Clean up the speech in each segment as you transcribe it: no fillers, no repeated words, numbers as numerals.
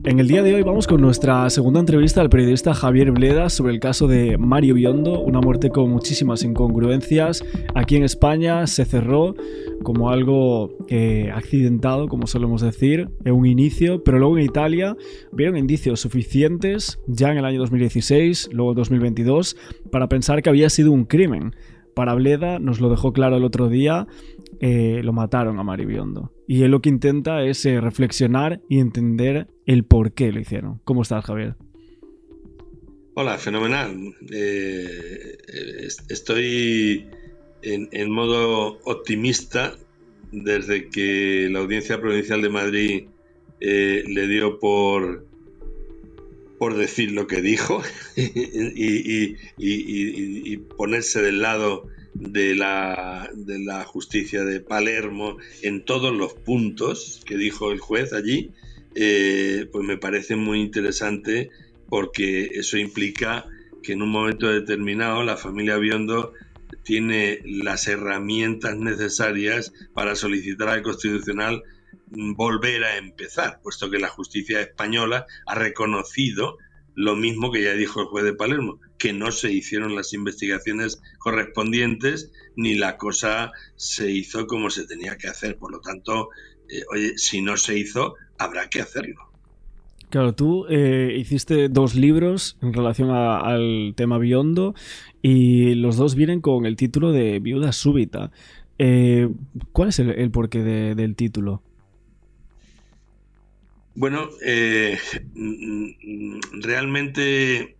En el día de hoy vamos con nuestra segunda entrevista al periodista Javier Bleda sobre el caso de Mario Biondo, una muerte con muchísimas incongruencias. Aquí en España se cerró como algo accidentado, como solemos decir, en un inicio, pero luego en Italia vieron indicios suficientes ya en el año 2016, luego 2022, para pensar que había sido un crimen. Para Bleda, nos lo dejó claro el otro día, lo mataron a Mario Biondo. Y él lo que intenta es reflexionar y entender el por qué lo hicieron. ¿Cómo estás, Javier? Hola, fenomenal. Estoy en modo optimista desde que la Audiencia Provincial de Madrid le dio por decir lo que dijo y ponerse del lado de la justicia de Palermo en todos los puntos que dijo el juez allí, pues me parece muy interesante, porque eso implica que en un momento determinado la familia Biondo tiene las herramientas necesarias para solicitar al Constitucional volver a empezar, puesto que la justicia española ha reconocido lo mismo que ya dijo el juez de Palermo, que no se hicieron las investigaciones correspondientes ni la cosa se hizo como se tenía que hacer. Por lo tanto, oye, si no se hizo, habrá que hacerlo. Claro, tú hiciste 2 libros en relación al tema Biondo y los 2 vienen con el título de Viuda súbita. ¿Cuál es el porqué del título? Bueno, realmente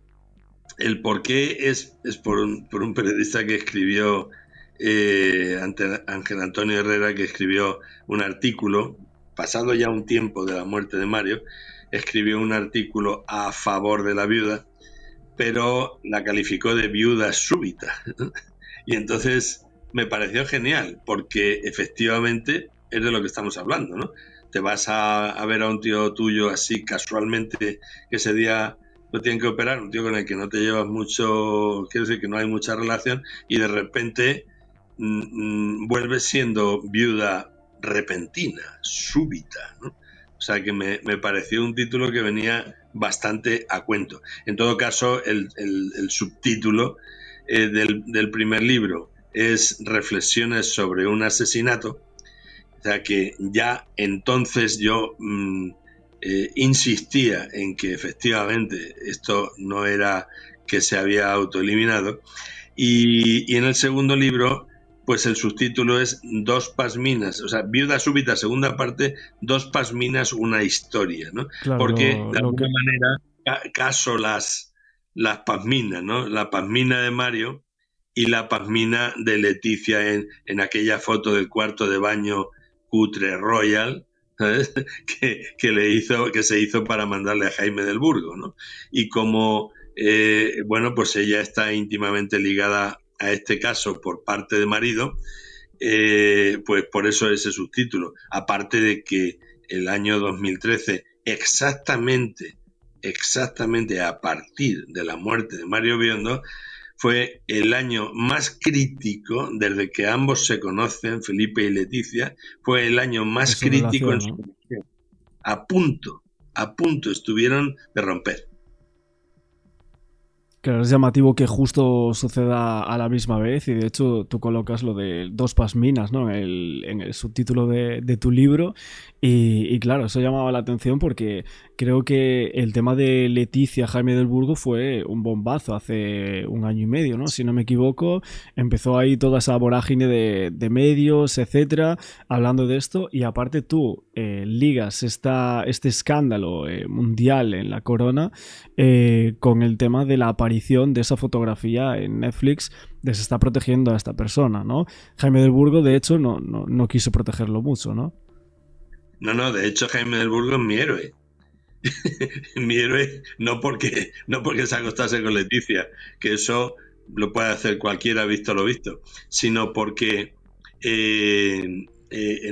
el porqué es por un periodista que escribió, Ángel Antonio Herrera, que escribió un artículo, pasado ya un tiempo de la muerte de Mario, escribió un artículo a favor de la viuda, pero la calificó de viuda súbita. Y entonces me pareció genial, porque efectivamente es de lo que estamos hablando, ¿no? Te vas a ver a un tío tuyo así casualmente, que ese día lo tienen que operar, un tío con el que no te llevas mucho, quiero decir que no hay mucha relación, y de repente vuelves siendo viuda repentina, súbita, ¿no? O sea que me pareció un título que venía bastante a cuento. En todo caso, el subtítulo del primer libro es Reflexiones sobre un asesinato. O sea que ya entonces yo insistía en que efectivamente esto no era que se había autoeliminado. Y en el segundo libro, pues el subtítulo es Dos Pasminas, o sea, Viuda súbita, segunda parte, Dos Pasminas, una historia, ¿no? Claro, Porque de alguna manera caso las pasminas, ¿no? La pasmina de Mario y la pasmina de Leticia en aquella foto del cuarto de baño cutre royal, ¿sabes? Que se hizo para mandarle a Jaime del Burgo, ¿no? Y como bueno, pues ella está íntimamente ligada a este caso por parte de marido, pues por eso ese subtítulo. Aparte de que el año 2013, exactamente a partir de la muerte de Mario Biondo, fue el año más crítico desde que ambos se conocen, Felipe y Leticia, fue el año de más su crítico relación, en su ¿no? relación. A punto estuvieron de romper. Claro, es llamativo que justo suceda a la misma vez y de hecho tú colocas lo de Dos Pasminas, ¿no? En el subtítulo de tu libro y claro, eso llamaba la atención porque creo que el tema de Leticia Jaime del Burgo fue un bombazo hace 1 año y medio, ¿no? Si no me equivoco, empezó ahí toda esa vorágine de medios, etcétera, hablando de esto y aparte tú ligas este escándalo mundial en la corona con el tema de la aparición de esa fotografía en Netflix de se está protegiendo a esta persona, ¿no? Jaime del Burgo, de hecho, no quiso protegerlo mucho, ¿no? No, de hecho Jaime del Burgo es mi héroe. Mi héroe no porque se acostase con Leticia, que eso lo puede hacer cualquiera visto lo visto, sino porque en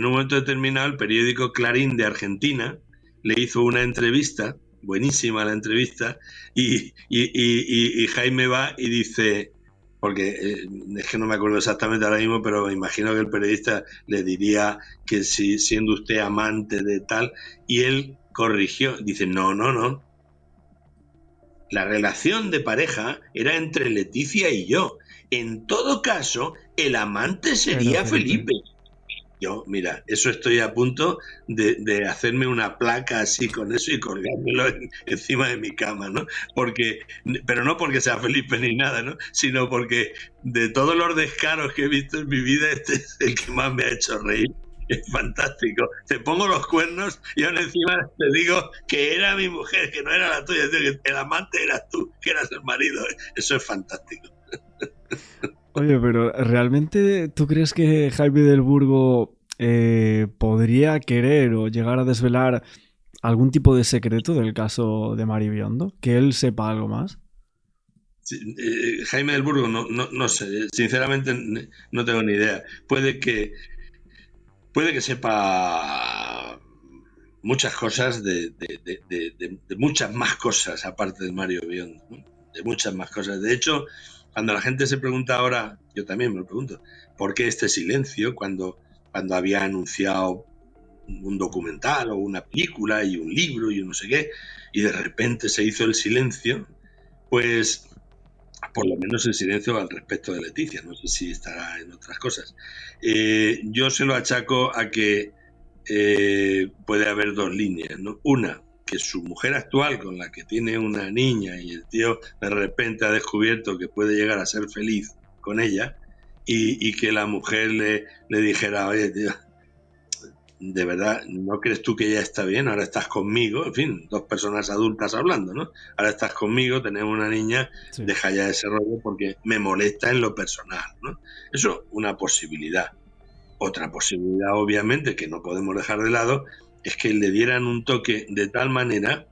un momento determinado el periódico Clarín de Argentina le hizo una entrevista, buenísima la entrevista, y Jaime va y dice, porque es que no me acuerdo exactamente ahora mismo, pero me imagino que el periodista le diría que si siendo usted amante de tal, y él corrigió, dice, no. La relación de pareja era entre Leticia y yo. En todo caso, el amante Era sería Felipe. Felipe. Yo, mira, eso estoy a punto de hacerme una placa así con eso y colgármelo encima de mi cama, ¿no? Pero no porque sea Felipe ni nada, ¿no? Sino porque de todos los descaros que he visto en mi vida, este es el que más me ha hecho reír. Es fantástico. Te pongo los cuernos y aún encima te digo que era mi mujer, que no era la tuya, que el amante eras tú, que eras el marido. Eso es fantástico. Oye, pero ¿realmente tú crees que Jaime del Burgo podría querer o llegar a desvelar algún tipo de secreto del caso de Mari Biondo? ¿Que él sepa algo más? Sí, Jaime del Burgo, no sé, sinceramente no tengo ni idea. Puede que sepa muchas cosas de muchas más cosas aparte de Mario Biondo, ¿no? De muchas más cosas. De hecho, cuando la gente se pregunta ahora, yo también me lo pregunto, ¿por qué este silencio cuando había anunciado un documental o una película y un libro y un no sé qué, y de repente se hizo el silencio? Pues por lo menos el silencio al respecto de Leticia, no sé si estará en otras cosas. Yo se lo achaco a que puede haber dos líneas, ¿no? Una, que su mujer actual, con la que tiene una niña y el tío de repente ha descubierto que puede llegar a ser feliz con ella, y que la mujer le dijera, oye, tío, de verdad, ¿no crees tú que ya está bien? Ahora estás conmigo, en fin, dos personas adultas hablando, ¿no? Ahora estás conmigo, tenemos una niña, Sí. deja ya ese rollo porque me molesta en lo personal, ¿no? Eso, una posibilidad. Otra posibilidad, obviamente, que no podemos dejar de lado, es que le dieran un toque de tal manera,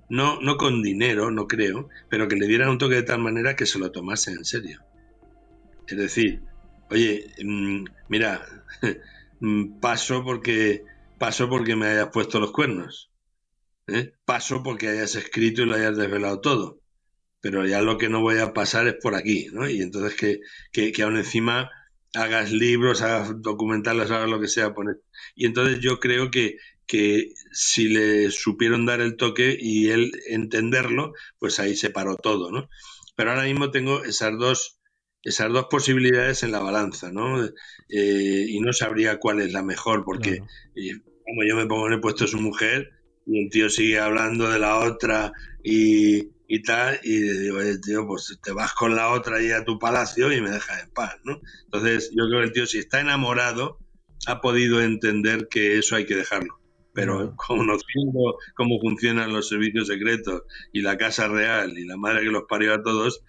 no con dinero, no creo, pero que le dieran un toque de tal manera que se lo tomase en serio. Es decir, oye, mira, paso porque me hayas puesto los cuernos, ¿eh? Paso porque hayas escrito y lo hayas desvelado todo, pero ya lo que no voy a pasar es por aquí, ¿no? Y entonces que aún encima hagas libros, hagas documentales, hagas lo que sea. Y entonces yo creo que si le supieron dar el toque y él entenderlo, pues ahí se paró todo, ¿no? Pero ahora mismo tengo esas dos posibilidades en la balanza, ¿no? Y no sabría cuál es la mejor, porque Claro. como yo me pongo en el puesto de su mujer y el tío sigue hablando de la otra y tal, y le digo, tío, pues te vas con la otra ahí a tu palacio y me dejas en paz, ¿no? Entonces, yo creo que el tío, si está enamorado, ha podido entender que eso hay que dejarlo. Pero Ya. conociendo cómo funcionan los servicios secretos y la Casa Real y la madre que los parió a todos,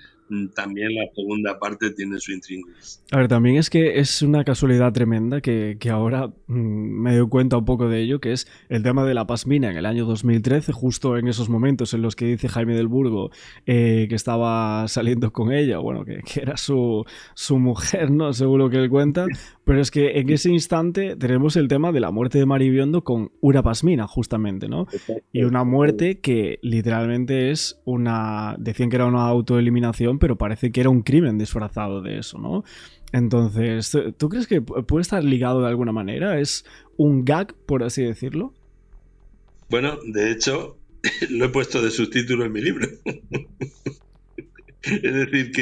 también la segunda parte tiene su intríngulis. A ver, también es que es una casualidad tremenda que ahora me doy cuenta un poco de ello, que es el tema de la Pasmina en el año 2013, justo en esos momentos en los que dice Jaime del Burgo que estaba saliendo con ella, bueno, que era su mujer, ¿no? Seguro que él cuenta, pero es que en ese instante tenemos el tema de la muerte de Maribiondo con una Pasmina, justamente, ¿no? Y una muerte que literalmente es una... Decían que era una autoeliminación, pero parece que era un crimen disfrazado de eso, ¿no? Entonces, ¿tú crees que puede estar ligado de alguna manera? ¿Es un gag, por así decirlo? Bueno, de hecho, lo he puesto de subtítulo en mi libro. Es decir,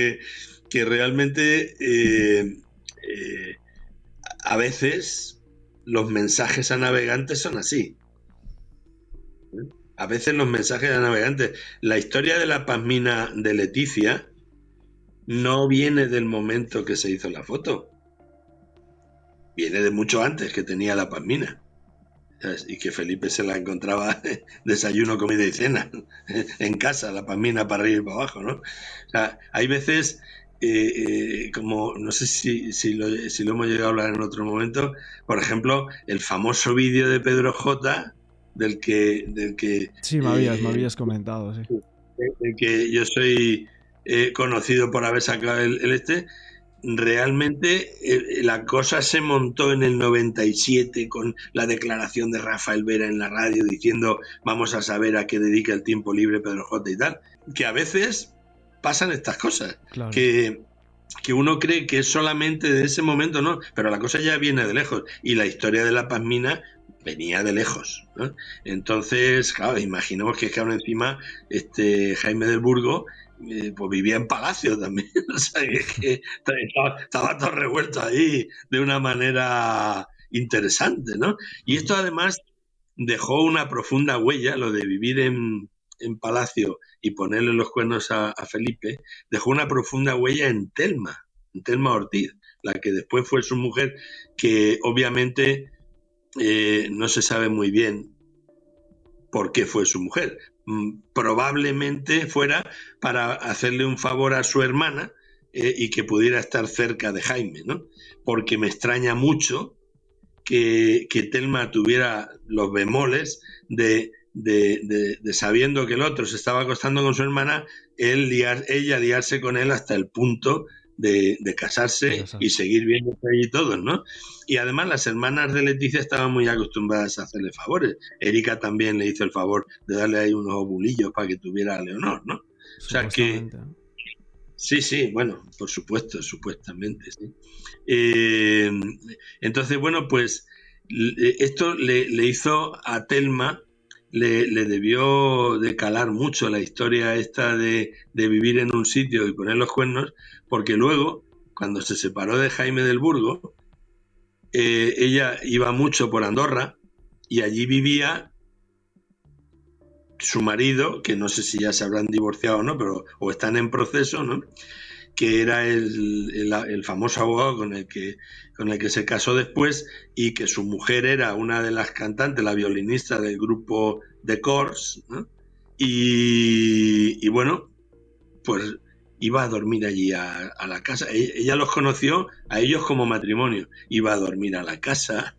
que realmente a veces los mensajes a navegantes son así. A veces los mensajes a navegantes. La historia de la Pasmina de Leticia no viene del momento que se hizo la foto. Viene de mucho antes que tenía la Pasmina. ¿Sabes? Y que Felipe se la encontraba desayuno, comida y cena en casa, la Pasmina para arriba y para abajo, ¿no? O sea, hay veces, como no sé si lo hemos llegado a hablar en otro momento, por ejemplo, el famoso vídeo de Pedro J, del que Sí, me eh, habías comentado, sí. del que yo soy conocido por haber sacado el este. Realmente la cosa se montó en el 97 con la declaración de Rafael Vera en la radio diciendo vamos a saber a qué dedica el tiempo libre Pedro J y tal, que a veces pasan estas cosas, Claro. que uno cree que es solamente de ese momento, no, pero la cosa ya viene de lejos y la historia de la Pasmina venía de lejos, ¿no? Entonces, claro, imaginemos que ahora encima Jaime del Burgo pues vivía en palacio también, o sea, que estaba todo revuelto ahí de una manera interesante, ¿no? Y esto además dejó una profunda huella, lo de vivir en palacio y ponerle los cuernos a Felipe, dejó una profunda huella en Telma Ortiz, la que después fue su mujer, que obviamente no se sabe muy bien por qué fue su mujer. Probablemente fuera para hacerle un favor a su hermana y que pudiera estar cerca de Jaime, ¿no? Porque me extraña mucho que Telma tuviera los bemoles de sabiendo que el otro se estaba acostando con su hermana, ella liarse con él hasta el punto de casarse y seguir viéndose allí todos, ¿no? Y además las hermanas de Leticia estaban muy acostumbradas a hacerle favores. Erika también le hizo el favor de darle ahí unos ovulillos para que tuviera a Leonor, ¿no? O sea que sí, bueno, por supuesto, supuestamente, sí. Entonces, bueno, pues esto le hizo a Telma, le debió de calar mucho la historia esta de vivir en un sitio y poner los cuernos, porque luego, cuando se separó de Jaime del Burgo, ella iba mucho por Andorra y allí vivía su marido, que no sé si ya se habrán divorciado o no, pero o están en proceso, ¿no? Que era el famoso abogado con el que se casó después, y que su mujer era una de las cantantes, la violinista del grupo The Corrs, ¿no? Y bueno, pues iba a dormir allí a la casa. Ella los conoció a ellos como matrimonio. Iba a dormir a la casa,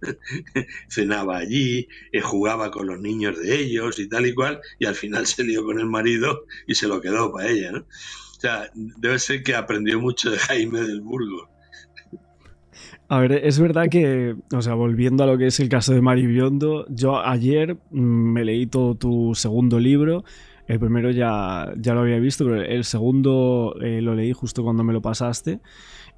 cenaba allí, jugaba con los niños de ellos y tal y cual, y al final se lió con el marido y se lo quedó para ella, ¿no? O sea, debe ser que aprendió mucho de Jaime del Burgo. A ver, es verdad que, o sea, volviendo a lo que es el caso de Mari Biondo, yo ayer me leí todo tu segundo libro. El primero ya lo había visto, pero el segundo lo leí justo cuando me lo pasaste.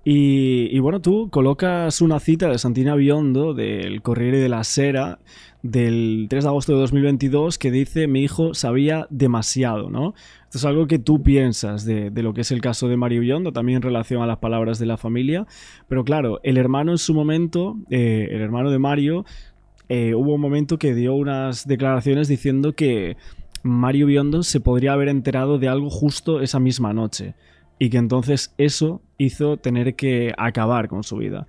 Y bueno, tú colocas una cita de Santina Biondo del Corriere della Sera del 3 de agosto de 2022 que dice: mi hijo sabía demasiado, ¿no? Esto es algo que tú piensas de lo que es el caso de Mari Biondo, también en relación a las palabras de la familia. Pero claro, el hermano en su momento, el hermano de Mario, hubo un momento que dio unas declaraciones diciendo que Mario Biondo se podría haber enterado de algo justo esa misma noche y que entonces eso hizo tener que acabar con su vida.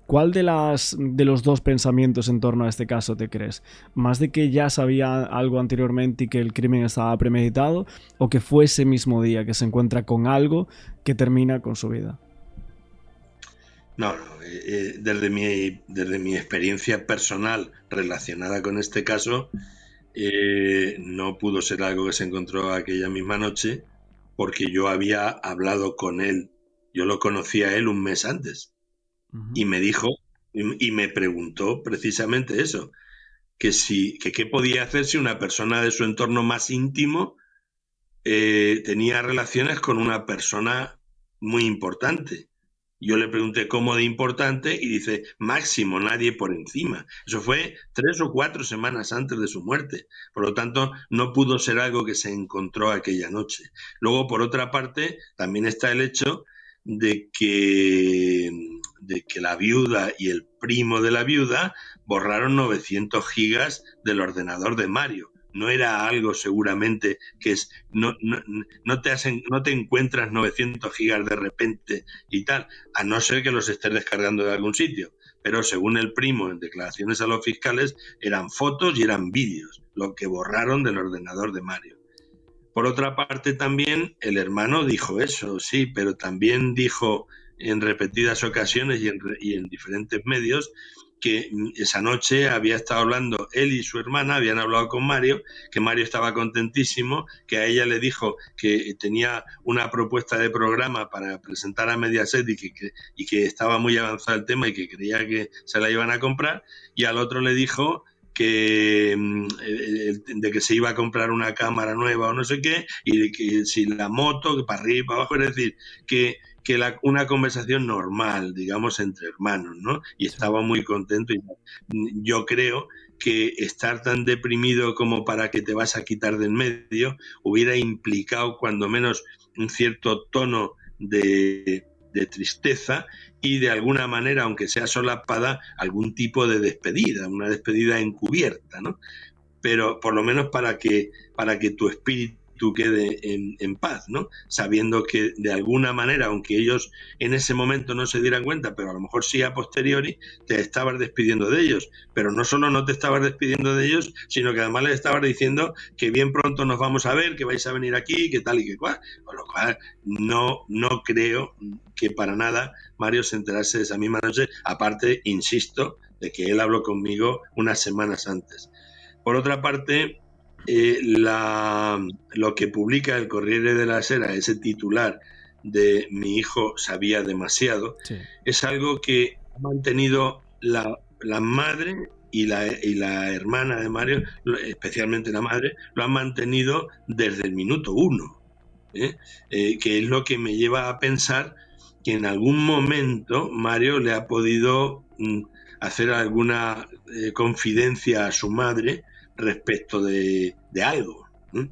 ¿Cuál de los dos pensamientos en torno a este caso te crees? ¿Más de que ya sabía algo anteriormente y que el crimen estaba premeditado, o que fue ese mismo día que se encuentra con algo que termina con su vida? No, desde mi experiencia personal relacionada con este caso, no pudo ser algo que se encontró aquella misma noche, porque yo había hablado con él, yo lo conocía a él un mes antes, y me dijo, y me preguntó precisamente eso, que qué podía hacer si una persona de su entorno más íntimo tenía relaciones con una persona muy importante. Yo le pregunté cómo de importante y dice, máximo, nadie por encima. Eso fue 3 o 4 semanas antes de su muerte. Por lo tanto, no pudo ser algo que se encontró aquella noche. Luego, por otra parte, también está el hecho de que la viuda y el primo de la viuda borraron 900 gigas del ordenador de Mario. No era algo seguramente que es... No te encuentras 900 gigas de repente y tal, a no ser que los estés descargando de algún sitio. Pero según el primo, en declaraciones a los fiscales, eran fotos y eran vídeos, lo que borraron del ordenador de Mario. Por otra parte, también el hermano dijo eso, sí, pero también dijo en repetidas ocasiones y en diferentes medios que esa noche había estado hablando él y su hermana, habían hablado con Mario, que Mario estaba contentísimo, que a ella le dijo que tenía una propuesta de programa para presentar a Mediaset y que estaba muy avanzado el tema y que creía que se la iban a comprar, y al otro le dijo que de que se iba a comprar una cámara nueva o no sé qué, y de que si la moto, que para arriba y para abajo, es decir, que una conversación normal, digamos, entre hermanos, ¿no? Y estaba muy contento. Y yo creo que estar tan deprimido como para que te vas a quitar del medio hubiera implicado cuando menos un cierto tono de tristeza y de alguna manera, aunque sea solapada, algún tipo de despedida, una despedida encubierta, ¿no? Pero por lo menos para que tu espíritu quede en paz, ¿no? Sabiendo que de alguna manera, aunque ellos en ese momento no se dieran cuenta, pero a lo mejor sí a posteriori, te estabas despidiendo de ellos. Pero no solo no te estabas despidiendo de ellos, sino que además les estabas diciendo que bien pronto nos vamos a ver, que vais a venir aquí, que tal y que cual. Con lo cual, no creo que para nada Mario se enterase de esa misma noche. Aparte, insisto, de que él habló conmigo unas semanas antes. Por otra parte, lo que publica el Corriere della Sera, ese titular de mi hijo sabía demasiado, Sí. es algo que ha mantenido la madre y la hermana de Mario, especialmente la madre, lo han mantenido desde el minuto uno, que es lo que me lleva a pensar que en algún momento Mario le ha podido hacer alguna confidencia a su madre respecto de algo,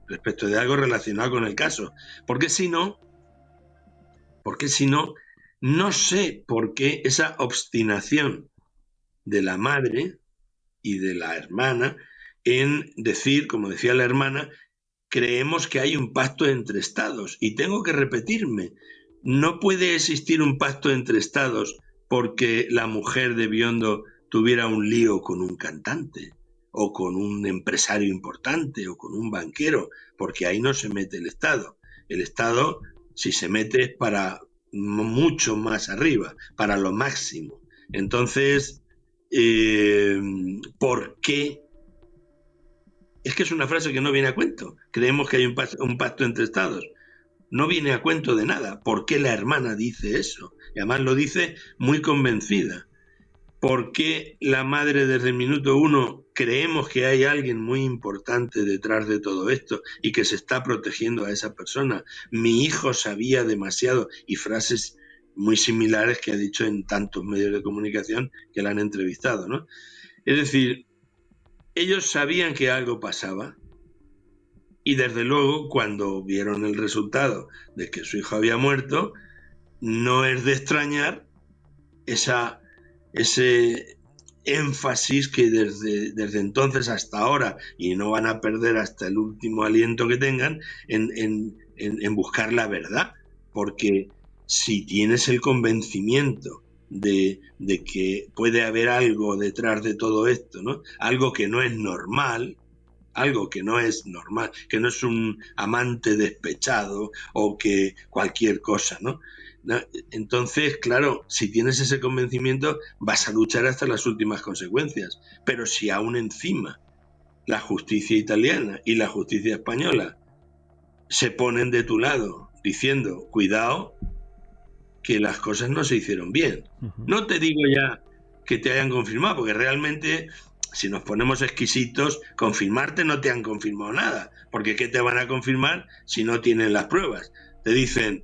respecto de algo relacionado con el caso. Porque si no, no sé por qué esa obstinación de la madre y de la hermana en decir, como decía la hermana, creemos que hay un pacto entre estados. Y tengo que repetirme, no puede existir un pacto entre estados porque la mujer de Biondo tuviera un lío con un cantante o con un empresario importante o con un banquero, porque ahí no se mete el Estado. El Estado, si se mete, es para mucho más arriba, para lo máximo. Entonces, ¿por qué? Es que es una frase que no viene a cuento. Creemos que hay un pacto entre estados. No viene a cuento de nada. ¿Por qué la hermana dice eso? Y además lo dice muy convencida. ¿Por qué la madre desde el minuto uno creemos que hay alguien muy importante detrás de todo esto y que se está protegiendo a esa persona? Mi hijo sabía demasiado, y frases muy similares que ha dicho en tantos medios de comunicación que la han entrevistado, ¿no? Es decir, ellos sabían que algo pasaba y desde luego cuando vieron el resultado de que su hijo había muerto, no es de extrañar ese énfasis que desde entonces hasta ahora, y no van a perder hasta el último aliento que tengan, en buscar la verdad, porque si tienes el convencimiento de que puede haber algo detrás de todo esto, ¿no? Algo que no es normal, que no es un amante despechado o que cualquier cosa, ¿no? Entonces, claro, si tienes ese convencimiento, vas a luchar hasta las últimas consecuencias. Pero si aún encima la justicia italiana y la justicia española se ponen de tu lado diciendo, cuidado, que las cosas no se hicieron bien. No te digo ya que te hayan confirmado, porque realmente, si nos ponemos exquisitos, confirmarte no te han confirmado nada, porque ¿qué te van a confirmar si no tienen las pruebas? Te dicen,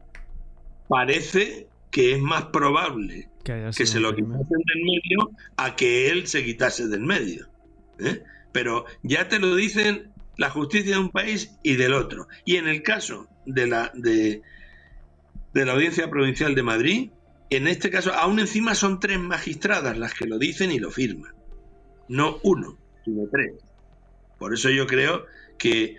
parece que es más probable que se lo quitasen del medio a que él se quitase del medio. Pero ya te lo dicen la justicia de un país y del otro. Y en el caso de la Audiencia Provincial de Madrid, en este caso, aún encima son 3 magistradas las que lo dicen y lo firman. No 1, sino 3. Por eso yo creo que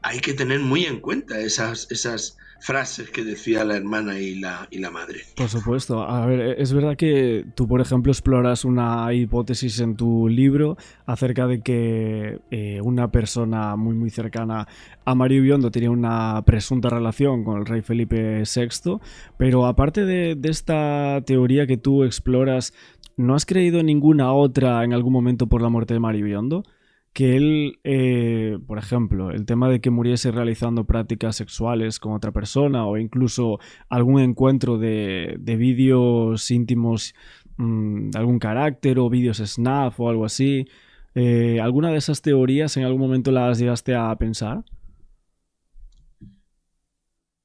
hay que tener muy en cuenta esas frases que decía la hermana y la madre. Por supuesto. A ver, es verdad que tú, por ejemplo, exploras una hipótesis en tu libro acerca de que una persona muy muy cercana a Mario Biondo tenía una presunta relación con el rey Felipe VI, pero aparte de esta teoría que tú exploras, ¿no has creído en ninguna otra en algún momento por la muerte de Mario Biondo? Que él, por ejemplo, el tema de que muriese realizando prácticas sexuales con otra persona o incluso algún encuentro de vídeos íntimos de algún carácter o vídeos snap o algo así. ¿Alguna de esas teorías en algún momento las llegaste a pensar?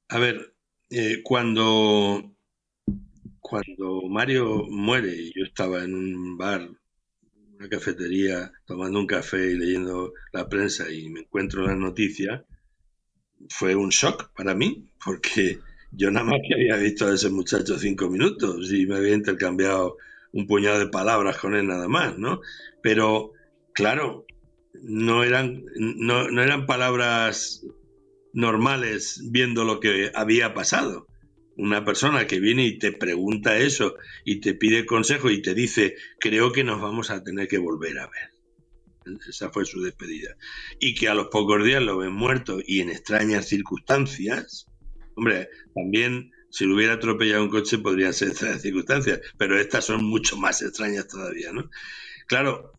A ver, cuando Mario muere, yo estaba en un bar, una cafetería tomando un café y leyendo la prensa y me encuentro las noticias, fue un shock para mí, porque yo nada más que había visto a ese muchacho 5 minutos y me había intercambiado un puñado de palabras con él nada más, ¿no? Pero, claro, no eran palabras normales viendo lo que había pasado. Una persona que viene y te pregunta eso y te pide consejo y te dice, creo que nos vamos a tener que volver a ver. Esa fue su despedida. Y que a los pocos días lo ven muerto y en extrañas circunstancias. Hombre, también si lo hubiera atropellado un coche podrían ser extrañas circunstancias, pero estas son mucho más extrañas todavía, ¿no? Claro,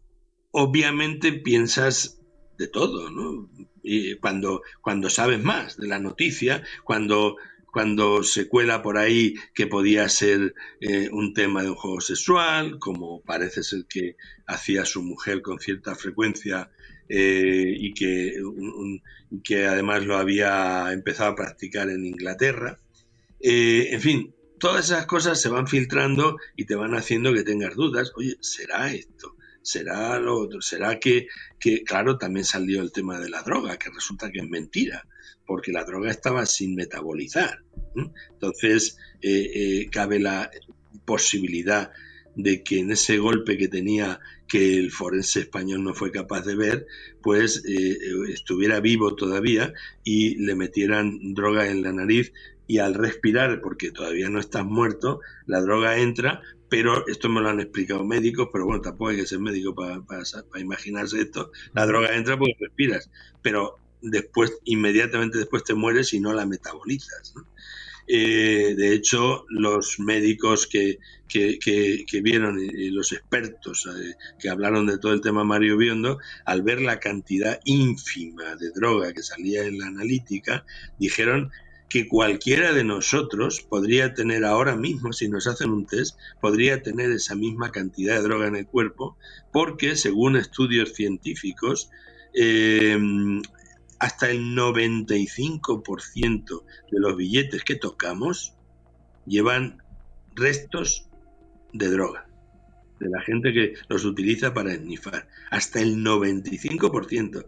obviamente piensas de todo, ¿no? Y cuando sabes más de la noticia, cuando se cuela por ahí que podía ser un tema de un juego sexual, como parece ser que hacía su mujer con cierta frecuencia y que además lo había empezado a practicar en Inglaterra. En fin, todas esas cosas se van filtrando y te van haciendo que tengas dudas. Oye, ¿será esto? ¿Será lo otro? ¿Será claro, también salió el tema de la droga, que resulta que es mentira, porque la droga estaba sin metabolizar? Entonces, cabe la posibilidad de que en ese golpe que tenía, que el forense español no fue capaz de ver, pues estuviera vivo todavía y le metieran droga en la nariz, y al respirar, porque todavía no estás muerto, la droga entra, pero esto me lo han explicado médicos, pero bueno, tampoco hay que ser médico para imaginarse esto. La droga entra porque respiras, pero después, inmediatamente después te mueres y no la metabolizas, ¿no? De hecho, los médicos que vieron y los expertos que hablaron de todo el tema Mario Biondo, al ver la cantidad ínfima de droga que salía en la analítica, dijeron que cualquiera de nosotros podría tener ahora mismo, si nos hacen un test, podría tener esa misma cantidad de droga en el cuerpo, porque según estudios científicos, hasta el 95% de los billetes que tocamos llevan restos de droga, de la gente que los utiliza para esnifar. Hasta el 95%.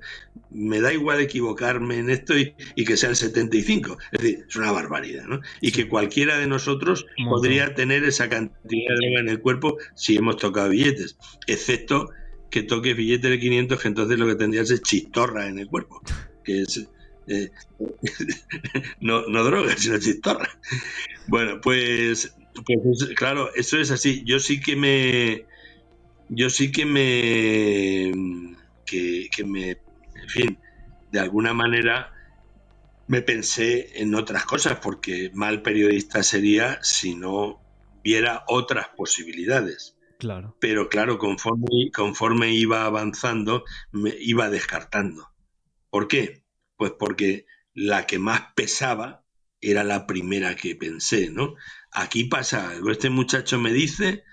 Me da igual equivocarme en esto y que sea el 75%. Es decir, es una barbaridad, ¿no? Y sí, que cualquiera de nosotros podría tener esa cantidad de droga en el cuerpo si hemos tocado billetes, excepto que toques billetes de 500, que entonces lo que tendrías es chistorra en el cuerpo, que es no droga, sino chistorra. Bueno, pues claro, eso es así. Yo sí que me, en fin, de alguna manera me pensé en otras cosas, porque mal periodista sería si no viera otras posibilidades. Claro. Pero claro, conforme iba avanzando, me iba descartando. ¿Por qué? Pues porque la que más pesaba era la primera que pensé, ¿no? Aquí pasa algo. Este muchacho me dice,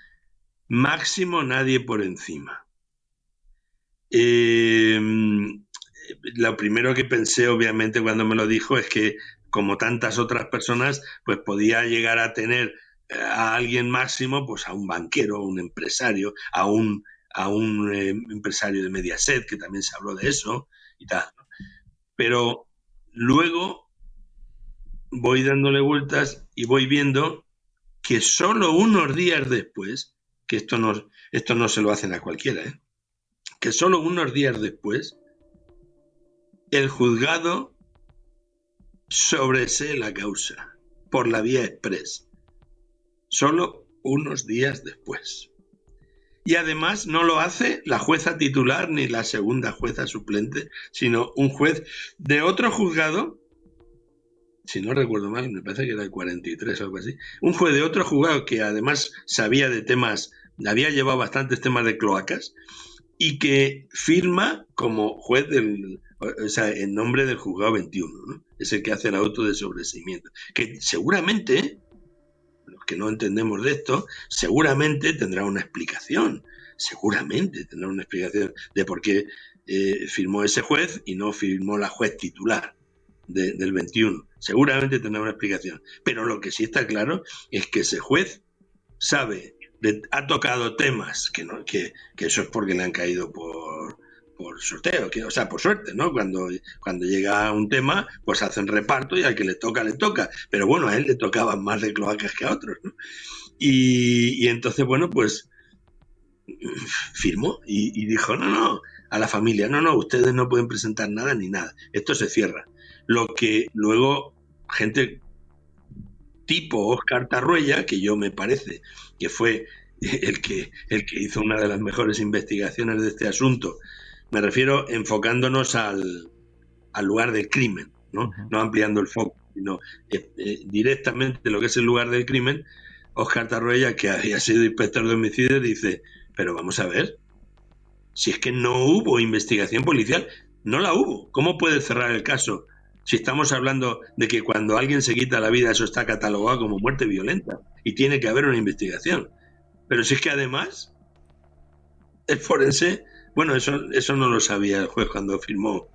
máximo nadie por encima. Lo primero que pensé, obviamente, cuando me lo dijo, es que, como tantas otras personas, pues podía llegar a tener a alguien máximo, pues a un banquero, a un empresario, a un empresario de Mediaset, que también se habló de eso y tal. Pero luego voy dándole vueltas y voy viendo que solo unos días después, que esto no se lo hacen a cualquiera, que solo unos días después el juzgado sobresee la causa por la vía express. Solo unos días después. Y además no lo hace la jueza titular ni la segunda jueza suplente, sino un juez de otro juzgado, si no recuerdo mal, me parece que era el 43 o algo así, un juez de otro juzgado que además sabía de temas, había llevado bastantes temas de cloacas, y que firma como juez en nombre del juzgado 21, ¿no? Es el que hace el auto de sobreseimiento. Que seguramente, los que no entendemos de esto, seguramente tendrá una explicación. Seguramente tendrá una explicación de por qué firmó ese juez y no firmó la juez titular del 21. Seguramente tendrá una explicación. Pero lo que sí está claro es que ese juez sabe ha tocado temas que eso es porque le han caído por sorteo, o sea, por suerte, ¿no? Cuando llega un tema, pues hacen reparto y al que le toca. Pero bueno, a él le tocaban más de cloacas que a otros, ¿no? Y entonces, bueno, pues firmó y dijo, no, a la familia, no, ustedes no pueden presentar nada ni nada. Esto se cierra. Lo que luego gente tipo Óscar Tarruella, que yo me parece que fue el que hizo una de las mejores investigaciones de este asunto, me refiero enfocándonos al lugar del crimen, ¿no? No ampliando el foco, sino directamente lo que es el lugar del crimen. Óscar Tarruella, que había sido inspector de homicidios, dice, pero vamos a ver, si es que no hubo investigación policial, no la hubo. ¿Cómo puede cerrar el caso si estamos hablando de que cuando alguien se quita la vida eso está catalogado como muerte violenta y tiene que haber una investigación? Pero si es que además el forense, bueno, eso no lo sabía el juez cuando firmó,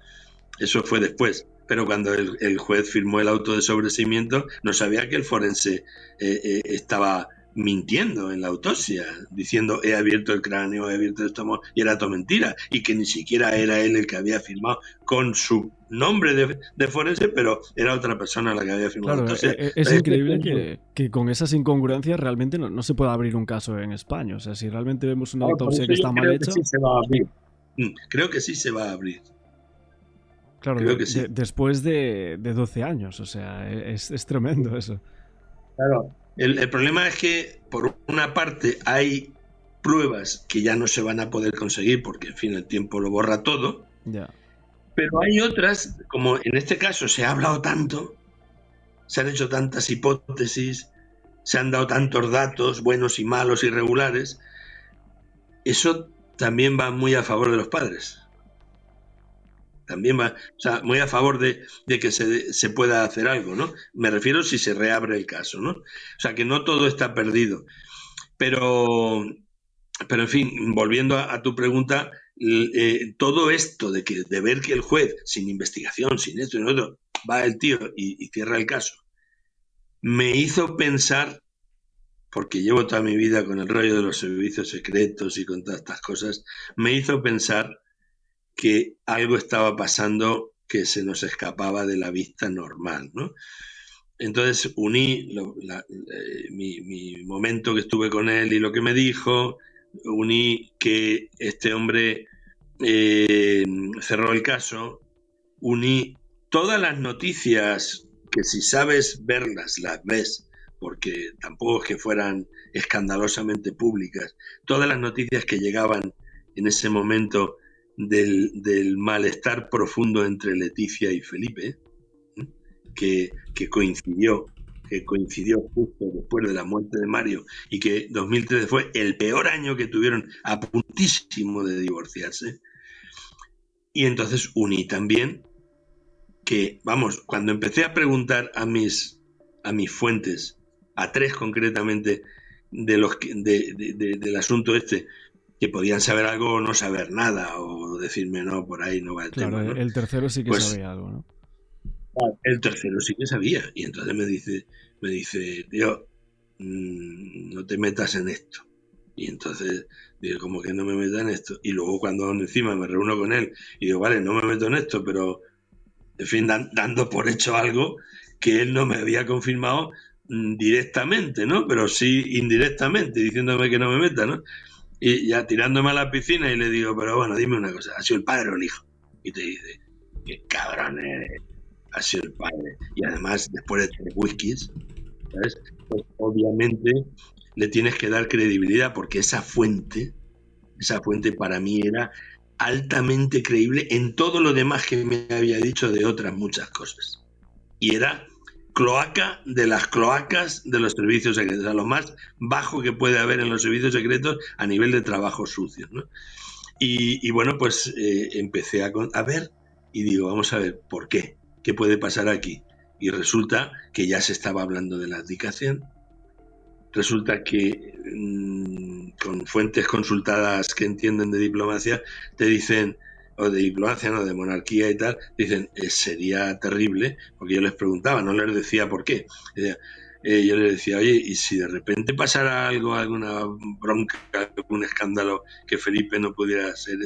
eso fue después, pero cuando el juez firmó el auto de sobreseimiento no sabía que el forense estaba mintiendo en la autopsia, diciendo he abierto el cráneo, he abierto el estómago, y era todo mentira, y que ni siquiera era él el que había firmado con su nombre de forense, pero era otra persona la que había firmado. Claro, Entonces, es increíble que con esas incongruencias realmente no se pueda abrir un caso en España. O sea, si realmente vemos una autopsia que está mal hecha... Sí se va a abrir. Creo que sí se va a abrir. Claro, creo que sí. Después de 12 años, o sea, es tremendo eso. Claro, el problema es que, por una parte, hay pruebas que ya no se van a poder conseguir porque, en fin, el tiempo lo borra todo. Ya. Pero hay otras, como en este caso se ha hablado tanto, se han hecho tantas hipótesis, se han dado tantos datos, buenos y malos y regulares, eso también va muy a favor de los padres. También va, o sea, muy a favor de que se pueda hacer algo, ¿no? Me refiero si se reabre el caso, ¿no? O sea, que no todo está perdido. Pero en fin, volviendo a tu pregunta, todo esto de ver que el juez, sin investigación, sin esto y lo otro, va el tío y cierra el caso, me hizo pensar, porque llevo toda mi vida con el rollo de los servicios secretos y con todas estas cosas, me hizo pensar que algo estaba pasando que se nos escapaba de la vista normal, ¿no? Entonces uní mi momento que estuve con él y lo que me dijo, uní que este hombre cerró el caso, uní todas las noticias que si sabes verlas, las ves, porque tampoco es que fueran escandalosamente públicas, todas las noticias que llegaban en ese momento del malestar profundo entre Leticia y Felipe, que coincidió justo después de la muerte de Mario y que 2013 fue el peor año que tuvieron, a puntísimo de divorciarse. Y entonces uní también que, vamos, cuando empecé a preguntar a mis fuentes, a tres concretamente, del asunto este, que podían saber algo o no saber nada, o decirme no, por ahí no va el tema, ¿no? El tercero sí que pues, sabía algo, ¿no? El tercero sí que sabía, y entonces me dice, tío, no te metas en esto. Y entonces digo, como que no me meta en esto. Y luego cuando encima me reúno con él y digo, vale, no me meto en esto, pero en fin, dando por hecho algo que él no me había confirmado directamente, ¿no? Pero sí indirectamente, diciéndome que no me meta, ¿no? Y ya tirándome a la piscina y le digo, pero bueno, dime una cosa, ¿ha sido el padre o el hijo? Y te dice, qué cabrón eres, ha sido el padre. Y además, después de 3 whiskies, ¿sabes? Pues obviamente le tienes que dar credibilidad porque esa fuente para mí era altamente creíble en todo lo demás que me había dicho de otras muchas cosas. Y era cloaca de las cloacas de los servicios secretos, a lo más bajo que puede haber en los servicios secretos a nivel de trabajos sucios, ¿no? Y bueno, pues empecé a ver y digo, vamos a ver, ¿por qué? ¿Qué puede pasar aquí? Y resulta que ya se estaba hablando de la abdicación. Resulta que con fuentes consultadas que entienden de diplomacia, te dicen, o de diplomacia, no, de monarquía y tal, dicen, sería terrible, porque yo les preguntaba, no les decía por qué. Decía, yo le decía, oye, ¿y si de repente pasara algo, alguna bronca, algún escándalo que Felipe no pudiera hacer?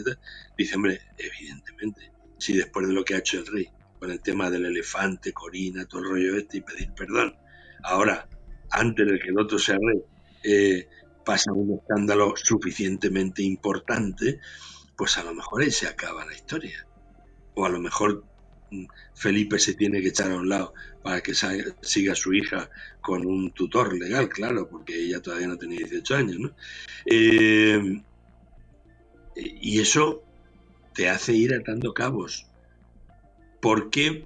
Dice, hombre, evidentemente, si después de lo que ha hecho el rey, con el tema del elefante, Corina, todo el rollo y pedir perdón, ahora, antes de que el otro sea rey, pasa un escándalo suficientemente importante, pues a lo mejor ahí se acaba la historia. O a lo mejor Felipe se tiene que echar a un lado para que siga a su hija con un tutor legal, claro, porque ella todavía no tenía 18 años, ¿no? Y eso te hace ir atando cabos. ¿Por qué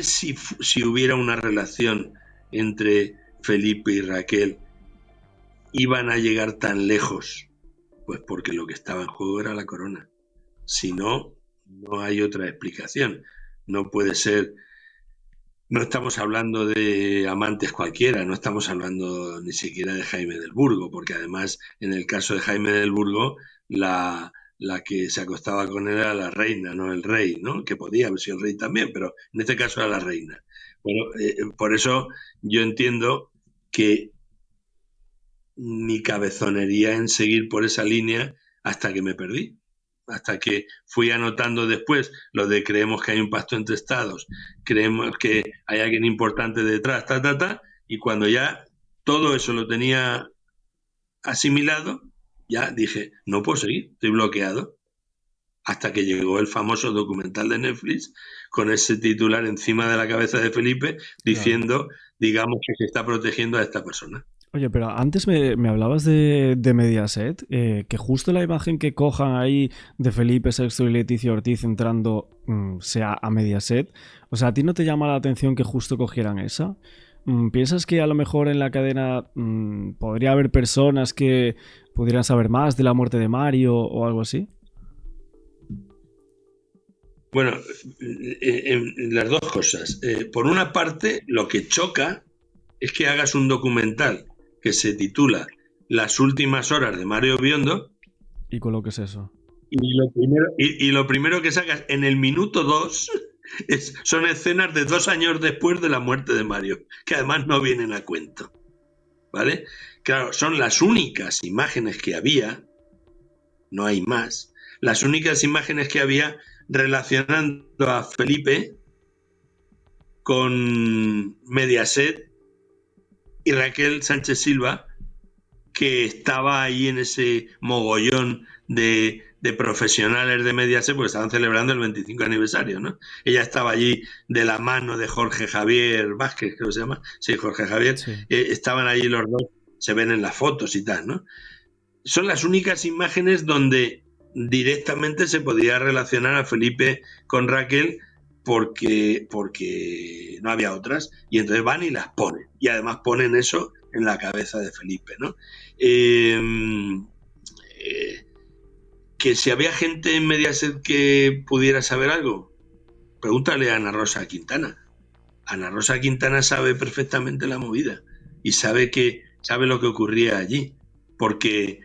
si hubiera una relación entre Felipe y Raquel iban a llegar tan lejos? Pues porque lo que estaba en juego era la corona. Si no, no hay otra explicación. No puede ser. No estamos hablando de amantes cualquiera, no estamos hablando ni siquiera de Jaime del Burgo, porque además en el caso de Jaime del Burgo, la que se acostaba con él era la reina, no el rey, ¿no? Que podía haber sido el rey también, pero en este caso era la reina. Bueno, por eso yo entiendo que mi cabezonería en seguir por esa línea hasta que me perdí. Hasta que fui anotando después lo de creemos que hay un pacto entre estados, creemos que hay alguien importante detrás, y cuando ya todo eso lo tenía asimilado, ya dije, no puedo seguir, estoy bloqueado. Hasta que llegó el famoso documental de Netflix con ese titular encima de la cabeza de Felipe diciendo, claro, digamos que se está protegiendo a esta persona. Oye, pero antes me hablabas de Mediaset, que justo la imagen que cojan ahí de Felipe VI y Leticia Ortiz entrando sea a Mediaset. O sea, ¿a ti no te llama la atención que justo cogieran esa? ¿Piensas que a lo mejor en la cadena podría haber personas que pudieran saber más de la muerte de Mario o algo así? Bueno, las dos cosas. Por una parte, lo que choca es que hagas un documental que se titula Las últimas horas de Mario Biondo. ¿Y coloques eso? Y lo primero que sacas en el minuto 2 son escenas de 2 años después de la muerte de Mario, que además no vienen a cuento. ¿Vale? Claro, son las únicas imágenes que había, no hay más, las únicas imágenes que había relacionando a Felipe con Mediaset y Raquel Sánchez Silva, que estaba ahí en ese mogollón de profesionales de Mediaset, porque estaban celebrando el 25 aniversario, ¿no? Ella estaba allí de la mano de Jorge Javier Vázquez, creo que se llama. Sí, Jorge Javier. Sí. Estaban allí los dos, se ven en las fotos y tal, ¿no? Son las únicas imágenes donde directamente se podía relacionar a Felipe con Raquel porque no había otras, y entonces van y las ponen, y además ponen eso en la cabeza de Felipe, ¿no? Que si había gente en Mediaset que pudiera saber algo, pregúntale a Ana Rosa Quintana. Ana Rosa Quintana sabe perfectamente la movida y sabe lo que ocurría allí, porque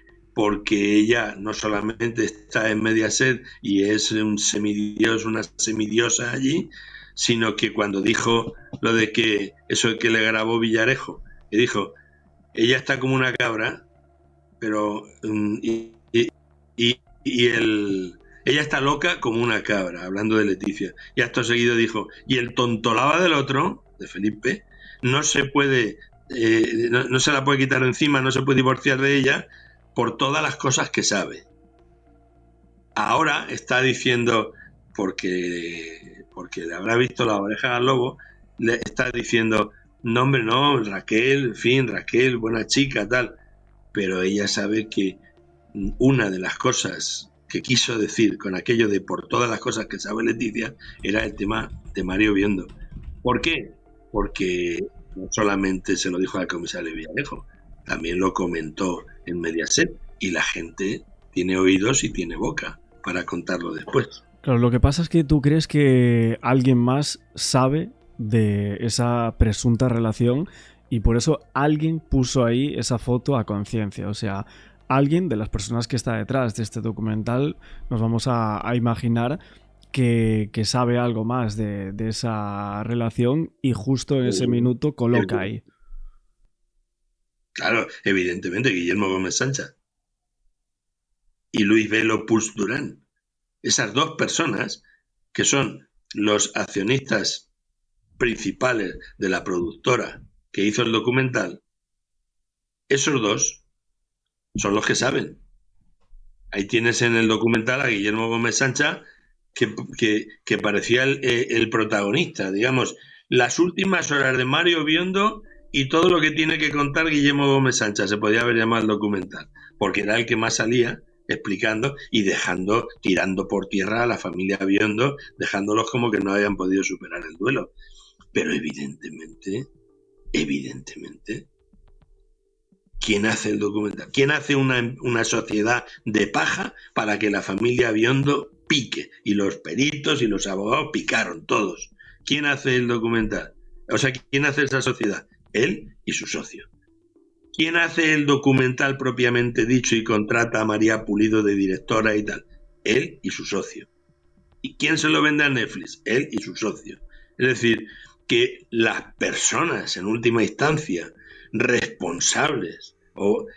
ella no solamente está en Mediaset y es un semidios, una semidiosa allí, sino que cuando dijo lo de que eso que le grabó Villarejo, que dijo, ella está como una cabra, pero ella está loca como una cabra, hablando de Leticia. Y acto seguido dijo, y el tontolaba del otro, de Felipe, no se puede, no se la puede quitar encima, no se puede divorciar de ella por todas las cosas que sabe. Ahora está diciendo, porque le habrá visto la oreja al lobo, le está diciendo, no hombre, no, Raquel, en fin, Raquel, buena chica, tal. Pero ella sabe que una de las cosas que quiso decir con aquello de por todas las cosas que sabe Leticia era el tema de Mario Biondo. ¿Por qué? Porque no solamente se lo dijo al comisario Villarejo, también lo comentó en Mediaset, y la gente tiene oídos y tiene boca para contarlo después. Claro, lo que pasa es que tú crees que alguien más sabe de esa presunta relación y por eso alguien puso ahí esa foto a conciencia. O sea, alguien de las personas que está detrás de este documental, nos vamos a imaginar que sabe algo más de esa relación y justo en ese minuto coloca ahí. Claro, evidentemente, Guillermo Gómez Sancha y Luis Velo Puig Durán. Esas dos personas, que son los accionistas principales de la productora que hizo el documental, esos dos son los que saben. Ahí tienes en el documental a Guillermo Gómez Sancha, que parecía el protagonista, digamos, las últimas horas de Mario Biondo y todo lo que tiene que contar Guillermo Gómez Sancha, se podía haber llamado el documental, porque era el que más salía explicando y dejando, tirando por tierra a la familia Biondo, dejándolos como que no habían podido superar el duelo. Pero evidentemente, ¿quién hace el documental? ¿Quién hace una sociedad de paja para que la familia Biondo pique? Y los peritos y los abogados picaron todos. ¿Quién hace el documental? O sea, ¿quién hace esa sociedad? Él y su socio. ¿Quién hace el documental propiamente dicho y contrata a María Pulido de directora y tal? Él y su socio. ¿Y quién se lo vende a Netflix? Él y su socio. Es decir, que las personas, en última instancia, responsables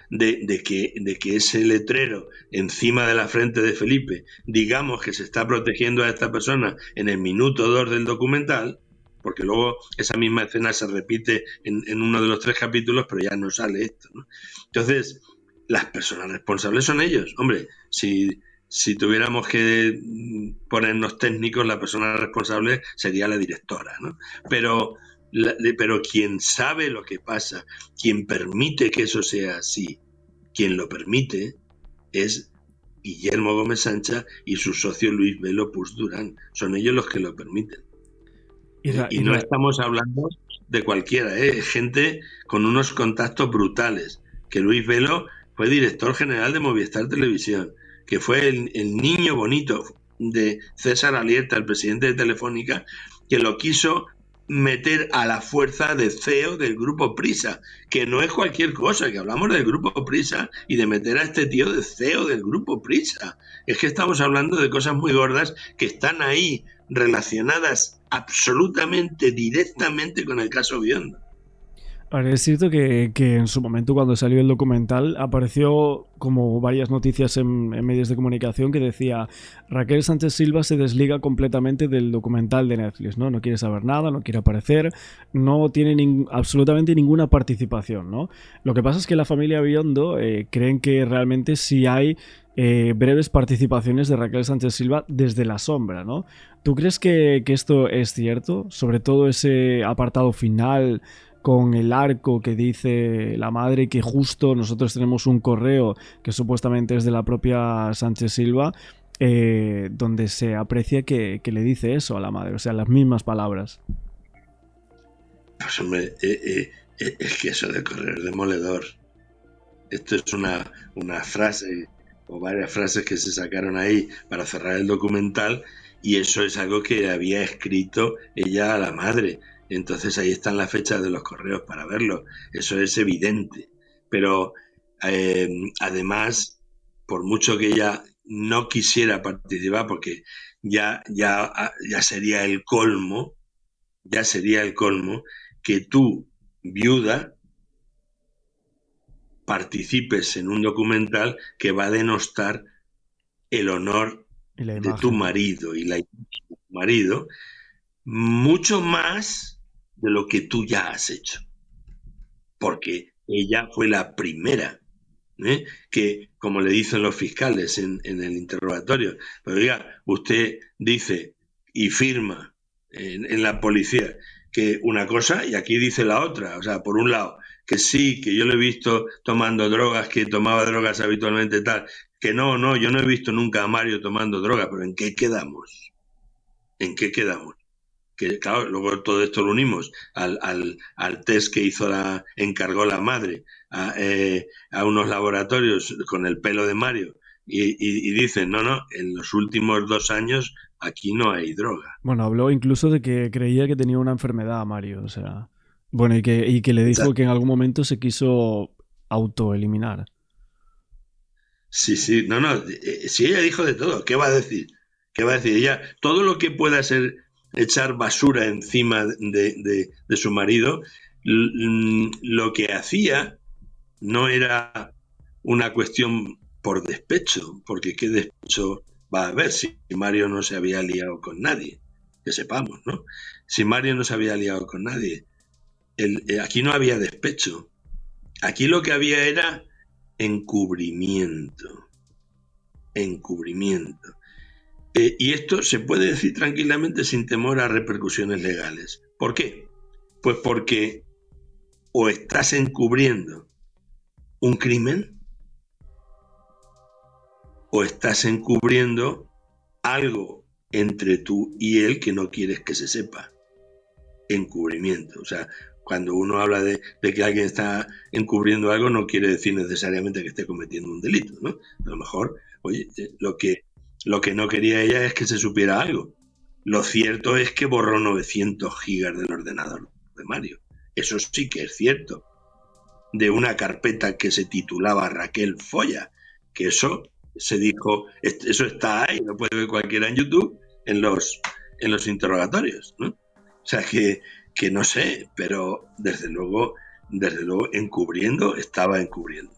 de que ese letrero encima de la frente de Felipe, digamos que se está protegiendo a esta persona en el minuto 2 del documental, porque luego esa misma escena se repite en uno de los 3 capítulos, pero ya no sale esto, ¿no? Entonces, las personas responsables son ellos. Hombre, si tuviéramos que ponernos técnicos, la persona responsable sería la directora, ¿no? Pero quien sabe lo que pasa, quien permite que eso sea así, quien lo permite es Guillermo Gómez Sancha y su socio Luis Velo Puig Durán. Son ellos los que lo permiten. Y no estamos hablando de cualquiera, gente con unos contactos brutales. Que Luis Velo fue director general de Movistar Televisión, que fue el niño bonito de César Alierta, el presidente de Telefónica, que lo quiso meter a la fuerza de CEO del Grupo Prisa, que no es cualquier cosa, que hablamos del Grupo Prisa y de meter a este tío de CEO del Grupo Prisa. Es que estamos hablando de cosas muy gordas que están ahí relacionadas absolutamente directamente con el caso Biondo. Ahora, es cierto que en su momento, cuando salió el documental, apareció como varias noticias en medios de comunicación que decía: Raquel Sánchez Silva se desliga completamente del documental de Netflix, ¿no? No quiere saber nada, no quiere aparecer, no tiene absolutamente ninguna participación, ¿no? Lo que pasa es que la familia Biondo creen que realmente sí hay breves participaciones de Raquel Sánchez Silva desde la sombra, ¿no? ¿Tú crees que esto es cierto? Sobre todo ese apartado final con el arco que dice la madre, que justo nosotros tenemos un correo que supuestamente es de la propia Sánchez Silva, donde se aprecia que le dice eso a la madre, o sea, las mismas palabras. Pues hombre, es que eso de correo es demoledor. Esto es una frase o varias frases que se sacaron ahí para cerrar el documental, y eso es algo que había escrito ella a la madre. Entonces ahí están las fechas de los correos para verlo. Eso es evidente. Pero además, por mucho que ella no quisiera participar, porque ya sería el colmo, que tú, viuda, participes en un documental que va a denostar el honor de tu marido y la imagen de tu marido, mucho más de lo que tú ya has hecho. Porque ella fue la primera, que, como le dicen los fiscales en el interrogatorio, pero diga, usted dice y firma en la policía que una cosa y aquí dice la otra. O sea, por un lado, que sí, que yo lo he visto tomando drogas, que tomaba drogas habitualmente tal, que no, yo no he visto nunca a Mario tomando drogas, pero ¿en qué quedamos? ¿En qué quedamos? Que claro, luego todo esto lo unimos al test que encargó la madre a unos laboratorios con el pelo de Mario y dicen, no, en los últimos 2 años aquí no hay droga. Bueno, habló incluso de que creía que tenía una enfermedad, Mario, o sea, bueno, y que le dijo que en algún momento se quiso autoeliminar. Sí, no, si ella dijo de todo, ¿qué va a decir? ¿Qué va a decir? Ella, todo lo que pueda ser echar basura encima de su marido, lo que hacía no era una cuestión por despecho, porque qué despecho va a haber si Mario no se había liado con nadie, que sepamos, ¿no? Si Mario no se había liado con nadie, aquí no había despecho. Aquí lo que había era encubrimiento. Encubrimiento. Y esto se puede decir tranquilamente sin temor a repercusiones legales. ¿Por qué? Pues porque o estás encubriendo un crimen o estás encubriendo algo entre tú y él que no quieres que se sepa. Encubrimiento. O sea, cuando uno habla de que alguien está encubriendo algo, no quiere decir necesariamente que esté cometiendo un delito, ¿no? A lo mejor, oye, lo que no quería ella es que se supiera algo. Lo cierto es que borró 900 gigas del ordenador de Mario. Eso sí que es cierto. De una carpeta que se titulaba Raquel Folla, que eso se dijo, eso está ahí, lo puede ver cualquiera en YouTube, en los interrogatorios, ¿no? O sea que no sé, pero desde luego estaba encubriendo.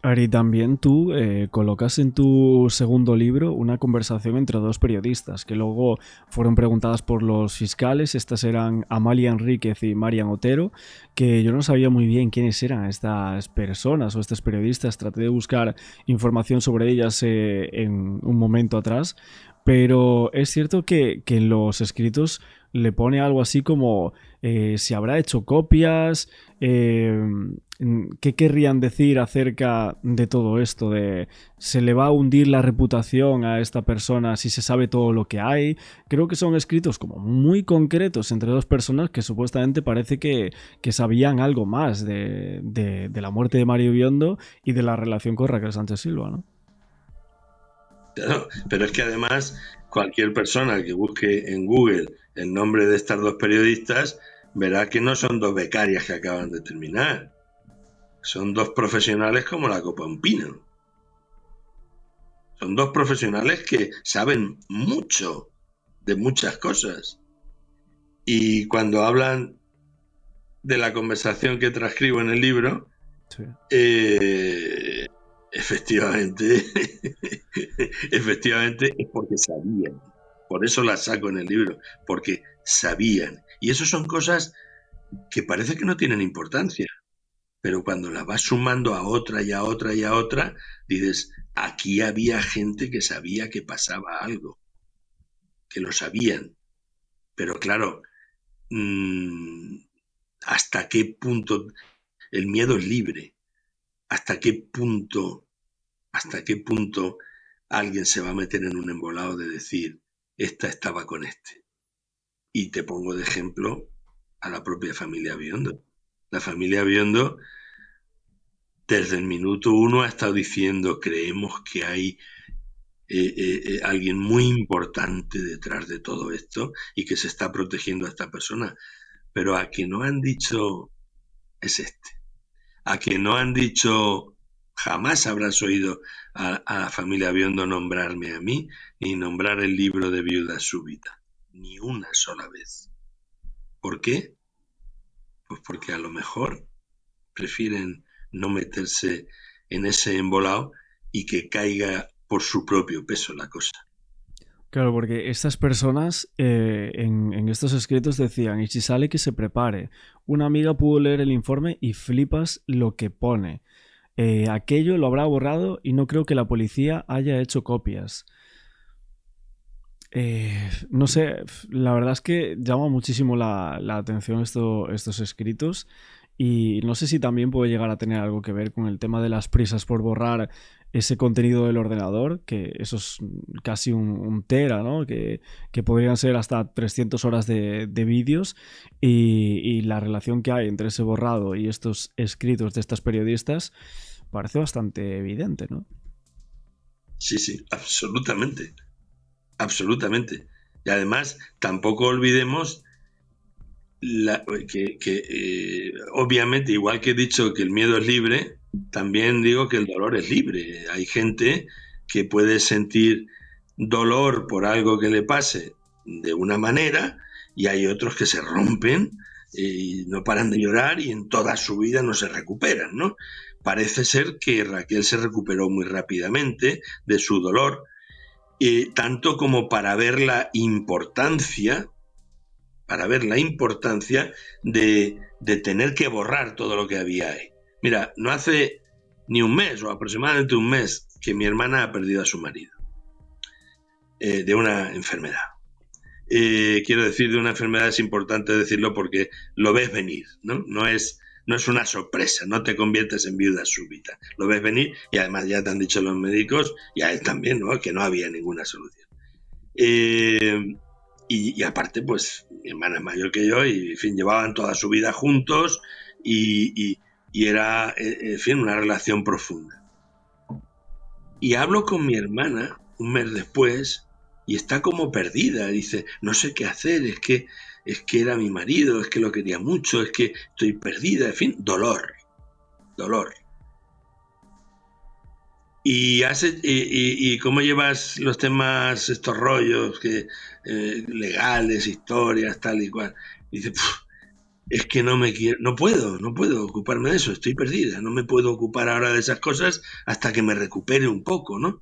Ari, también tú colocas en tu segundo libro una conversación entre dos periodistas que luego fueron preguntadas por los fiscales. Estas eran Amalia Enríquez y Marian Otero, que yo no sabía muy bien quiénes eran estas personas o estos periodistas. Traté de buscar información sobre ellas en un momento atrás, pero es cierto que en los escritos le pone algo así como si habrá hecho copias, ¿qué querrían decir acerca de todo esto? De ¿se le va a hundir la reputación a esta persona si se sabe todo lo que hay? Creo que son escritos como muy concretos entre dos personas que supuestamente parece que sabían algo más de la muerte de Mario Biondo y de la relación con Raquel Sánchez Silva, ¿no? Claro, pero es que además cualquier persona que busque en Google el nombre de estas dos periodistas verá que no son dos becarias que acaban de terminar. Son dos profesionales como la copa un pino. Son dos profesionales que saben mucho de muchas cosas. Y cuando hablan de la conversación que transcribo en el libro, sí. Efectivamente es porque sabían. Por eso la saco en el libro, porque sabían. Y eso son cosas que parece que no tienen importancia, pero cuando las vas sumando a otra y a otra y a otra, dices, aquí había gente que sabía que pasaba algo, que lo sabían. Pero claro, ¿hasta qué punto el miedo es libre? ¿Hasta qué punto alguien se va a meter en un embolado de decir, esta estaba con este? Y te pongo de ejemplo a la propia familia Biondo. La familia Biondo, desde el minuto 1 ha estado diciendo, creemos que hay alguien muy importante detrás de todo esto y que se está protegiendo a esta persona. Pero a que no han dicho, es este. A que no han dicho, jamás habrás oído a la familia Biondo nombrarme a mí, ni nombrar el libro de Viuda Súbita. Ni una sola vez. ¿Por qué? Pues porque a lo mejor prefieren no meterse en ese embolado y que caiga por su propio peso la cosa. Claro, porque estas personas en estos escritos decían, y si sale que se prepare. Una amiga pudo leer el informe y flipas lo que pone. Aquello lo habrá borrado y no creo que la policía haya hecho copias. No sé, la verdad es que llama muchísimo la atención estos escritos y no sé si también puede llegar a tener algo que ver con el tema de las prisas por borrar ese contenido del ordenador, que eso es casi un tera, ¿no? Que podrían ser hasta 300 horas de vídeos y la relación que hay entre ese borrado y estos escritos de estas periodistas parece bastante evidente, ¿no? Sí, absolutamente. Absolutamente. Y además, tampoco olvidemos que obviamente, igual que he dicho que el miedo es libre, también digo que el dolor es libre. Hay gente que puede sentir dolor por algo que le pase de una manera y hay otros que se rompen y no paran de llorar y en toda su vida no se recuperan, ¿no? Parece ser que Raquel se recuperó muy rápidamente de su dolor, tanto como para ver la importancia de tener que borrar todo lo que había ahí. Mira, no hace ni un mes o aproximadamente un mes que mi hermana ha perdido a su marido de una enfermedad. Quiero decir, de una enfermedad es importante decirlo porque lo ves venir, ¿no? No es una sorpresa, no te conviertes en viuda súbita. Lo ves venir y además ya te han dicho los médicos, y a él también, ¿no? Que no había ninguna solución. Y aparte, pues, mi hermana es mayor que yo y, en fin, llevaban toda su vida juntos y era, en fin, una relación profunda. Y hablo con mi hermana un mes después y está como perdida. Dice, no sé qué hacer, es que era mi marido, es que lo quería mucho, es que estoy perdida, en fin, dolor. ¿Y cómo llevas los temas, estos rollos legales, historias, tal y cual? Dice, es que no puedo ocuparme de eso, estoy perdida, no me puedo ocupar ahora de esas cosas hasta que me recupere un poco, ¿no?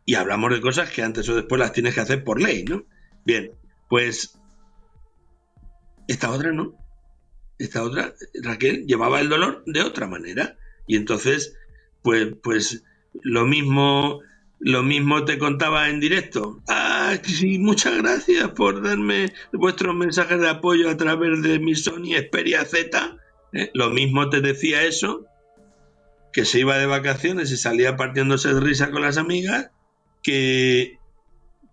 Y hablamos de cosas que antes o después las tienes que hacer por ley, ¿no? Bien, pues esta otra no. Esta otra, Raquel, llevaba el dolor de otra manera. Y entonces, pues lo mismo te contaba en directo. Ah, sí, muchas gracias por darme vuestros mensajes de apoyo a través de mi Sony Xperia Z. Lo mismo te decía eso, que se iba de vacaciones y salía partiéndose de risa con las amigas, que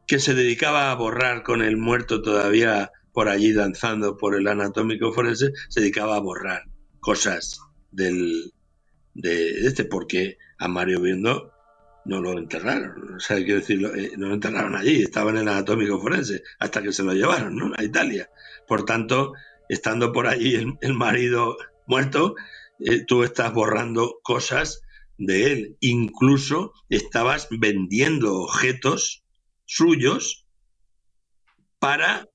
se dedicaba a borrar con el muerto todavía por allí danzando por el anatómico forense, se dedicaba a borrar cosas de porque a Mario Biondo no lo enterraron, o sea, quiero decirlo, no lo enterraron allí, estaba en el anatómico forense hasta que se lo llevaron, ¿no?, a Italia. Por tanto, estando por allí el marido muerto, tú estás borrando cosas de él, incluso estabas vendiendo objetos suyos para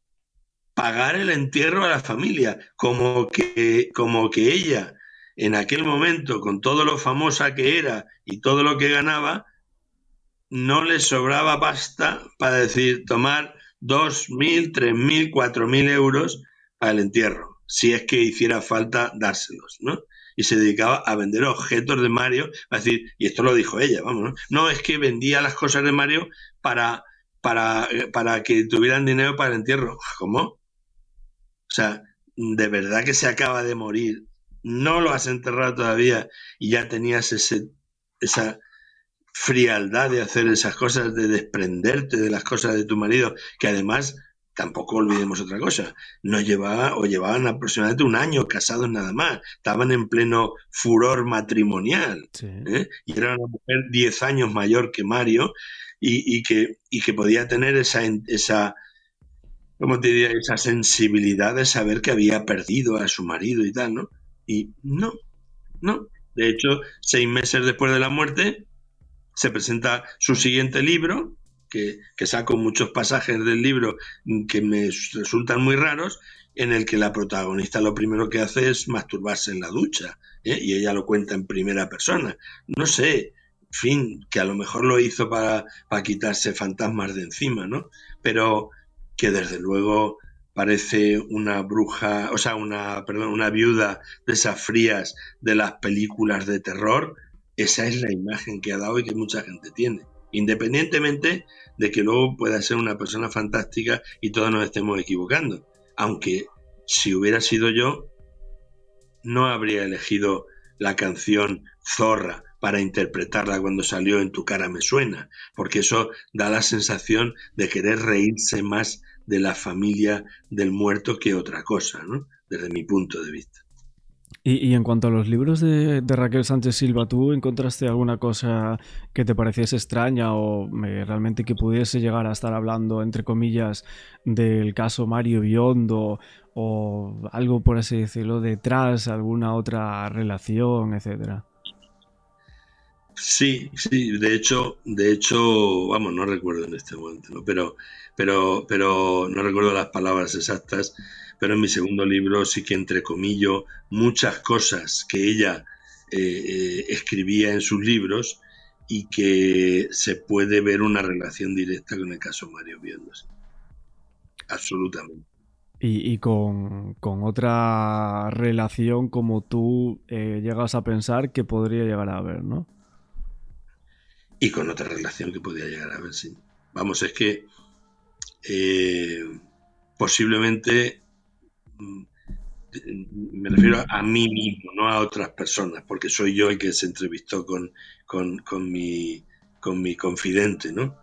pagar el entierro a la familia, como que ella en aquel momento, con todo lo famosa que era y todo lo que ganaba, no le sobraba pasta para decir tomar 2.000, 3.000, 4.000 euros para el entierro, si es que hiciera falta dárselos, ¿no? Y se dedicaba a vender objetos de Mario, a decir, y esto lo dijo ella, vamos, no es que vendía las cosas de Mario para que tuvieran dinero para el entierro. ¿Cómo? O sea, de verdad que se acaba de morir, no lo has enterrado todavía y ya tenías esa frialdad de hacer esas cosas, de desprenderte de las cosas de tu marido, que además, tampoco olvidemos otra cosa, llevaban aproximadamente un año casados nada más, estaban en pleno furor matrimonial, Sí. Y era una mujer 10 años mayor que Mario y que podía tener esa ¿cómo te diría? Esa sensibilidad de saber que había perdido a su marido y tal, ¿no? Y no. De hecho, 6 meses después de la muerte, se presenta su siguiente libro, que saco muchos pasajes del libro que me resultan muy raros, en el que la protagonista lo primero que hace es masturbarse en la ducha, y ella lo cuenta en primera persona. No sé, en fin, que a lo mejor lo hizo para quitarse fantasmas de encima, ¿no? Pero que desde luego parece una bruja, o sea, una viuda de esas frías de las películas de terror. Esa es la imagen que ha dado y que mucha gente tiene, independientemente de que luego pueda ser una persona fantástica y todos nos estemos equivocando. Aunque si hubiera sido yo, no habría elegido la canción Zorra para interpretarla cuando salió En tu cara me suena, porque eso da la sensación de querer reírse más de la familia del muerto que otra cosa, ¿no? Desde mi punto de vista. Y en cuanto a los libros de Raquel Sánchez Silva, ¿tú encontraste alguna cosa que te pareciese extraña o realmente que pudiese llegar a estar hablando, entre comillas, del caso Mario Biondo o algo, por así decirlo, detrás, alguna otra relación, etcétera? Sí, de hecho, vamos, no recuerdo en este momento, ¿no? Pero no recuerdo las palabras exactas, pero en mi segundo libro sí que entrecomillo muchas cosas que ella escribía en sus libros y que se puede ver una relación directa con el caso Mario Biondo. Absolutamente. Y con otra relación como tú llegas a pensar que podría llegar a haber, ¿no? Y con otra relación que podía llegar a haber, sí. Vamos, es que posiblemente me refiero a mí mismo, no a otras personas, porque soy yo el que se entrevistó con mi confidente, ¿no?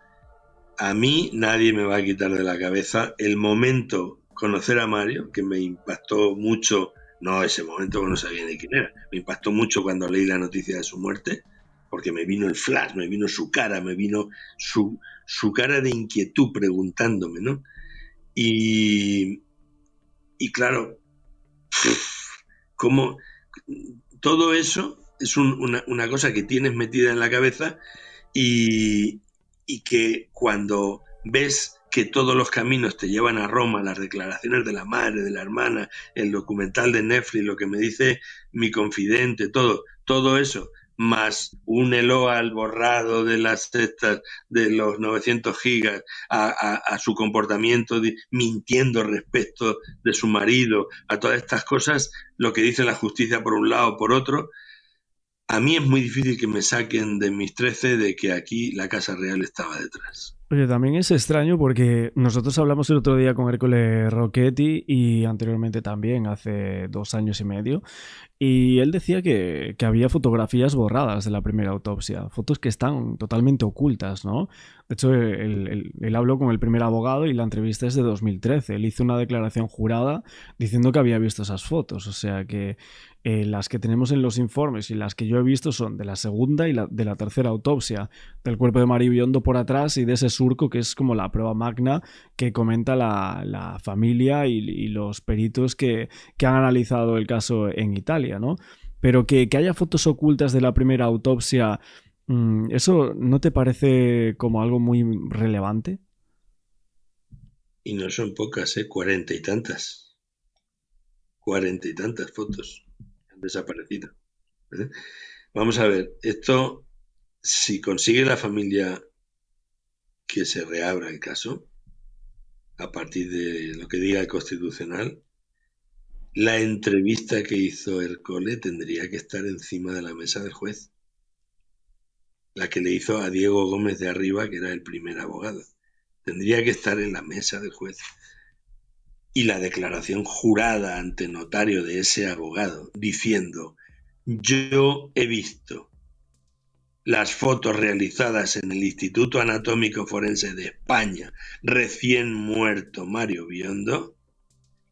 A mí nadie me va a quitar de la cabeza el momento conocer a Mario, que me impactó mucho, no ese momento que no sabía ni quién era, me impactó mucho cuando leí la noticia de su muerte, porque me vino el flash, me vino su cara, me vino su cara de inquietud preguntándome, ¿no? Y claro, como todo eso es una cosa que tienes metida en la cabeza y que cuando ves que todos los caminos te llevan a Roma, las declaraciones de la madre, de la hermana, el documental de Netflix, lo que me dice mi confidente, todo eso, más únelo al borrado de las cestas de los 900 gigas, a su comportamiento mintiendo respecto de su marido, a todas estas cosas, lo que dice la justicia por un lado, por otro. A mí es muy difícil que me saquen de mis 13 de que aquí la Casa Real estaba detrás. Oye, también es extraño porque nosotros hablamos el otro día con Ercole Rocchetti y anteriormente también, hace 2 años y medio, y él decía que había fotografías borradas de la primera autopsia, fotos que están totalmente ocultas, ¿no? De hecho, él habló con el primer abogado y la entrevista es de 2013. Él hizo una declaración jurada diciendo que había visto esas fotos, o sea que las que tenemos en los informes y las que yo he visto son de la segunda y de la tercera autopsia, del cuerpo de Mario Biondo por atrás y de ese surco que es como la prueba magna que comenta la familia y los peritos que han analizado el caso en Italia, ¿no? Pero que haya fotos ocultas de la primera autopsia, ¿eso no te parece como algo muy relevante? Y no son pocas, 40 y tantas. 40 y tantas fotos han desaparecido. Vamos a ver, esto, si consigue la familia que se reabra el caso, a partir de lo que diga el Constitucional, la entrevista que hizo Ercole tendría que estar encima de la mesa del juez. La que le hizo a Diego Gómez de Arriba, que era el primer abogado. Tendría que estar en la mesa del juez. Y la declaración jurada ante notario de ese abogado, diciendo: yo he visto las fotos realizadas en el Instituto Anatómico Forense de España, recién muerto Mario Biondo,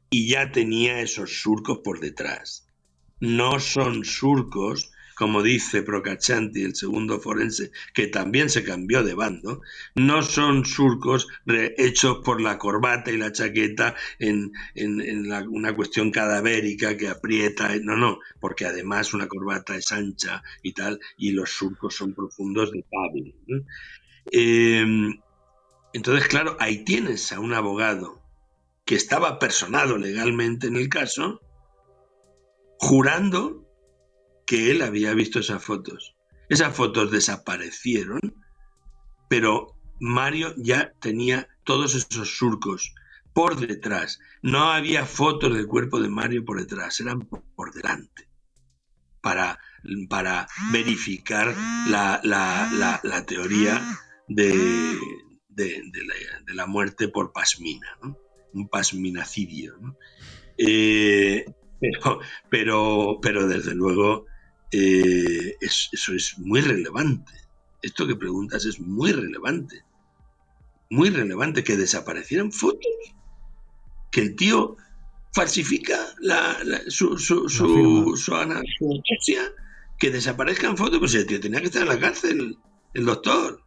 y ya tenía esos surcos por detrás. No son surcos, como dice Procaccianti, el segundo forense, que también se cambió de bando, no son surcos hechos por la corbata y la chaqueta en una cuestión cadavérica que aprieta, no, porque además una corbata es ancha y tal, y los surcos son profundos de cable, ¿no? Entonces, claro, ahí tienes a un abogado que estaba personado legalmente en el caso, jurando que él había visto esas fotos. Esas fotos desaparecieron, pero Mario ya tenía todos esos surcos por detrás. No había fotos del cuerpo de Mario por detrás, eran por delante, para verificar la teoría de la muerte por pasmina, ¿no? Un pasminacidio, ¿no? Pero desde luego eso es muy relevante. Esto que preguntas es muy relevante. Muy relevante que desaparecieran fotos. Que el tío falsifica su autopsia. Que desaparezcan fotos. Pues el tío tenía que estar en la cárcel. El doctor,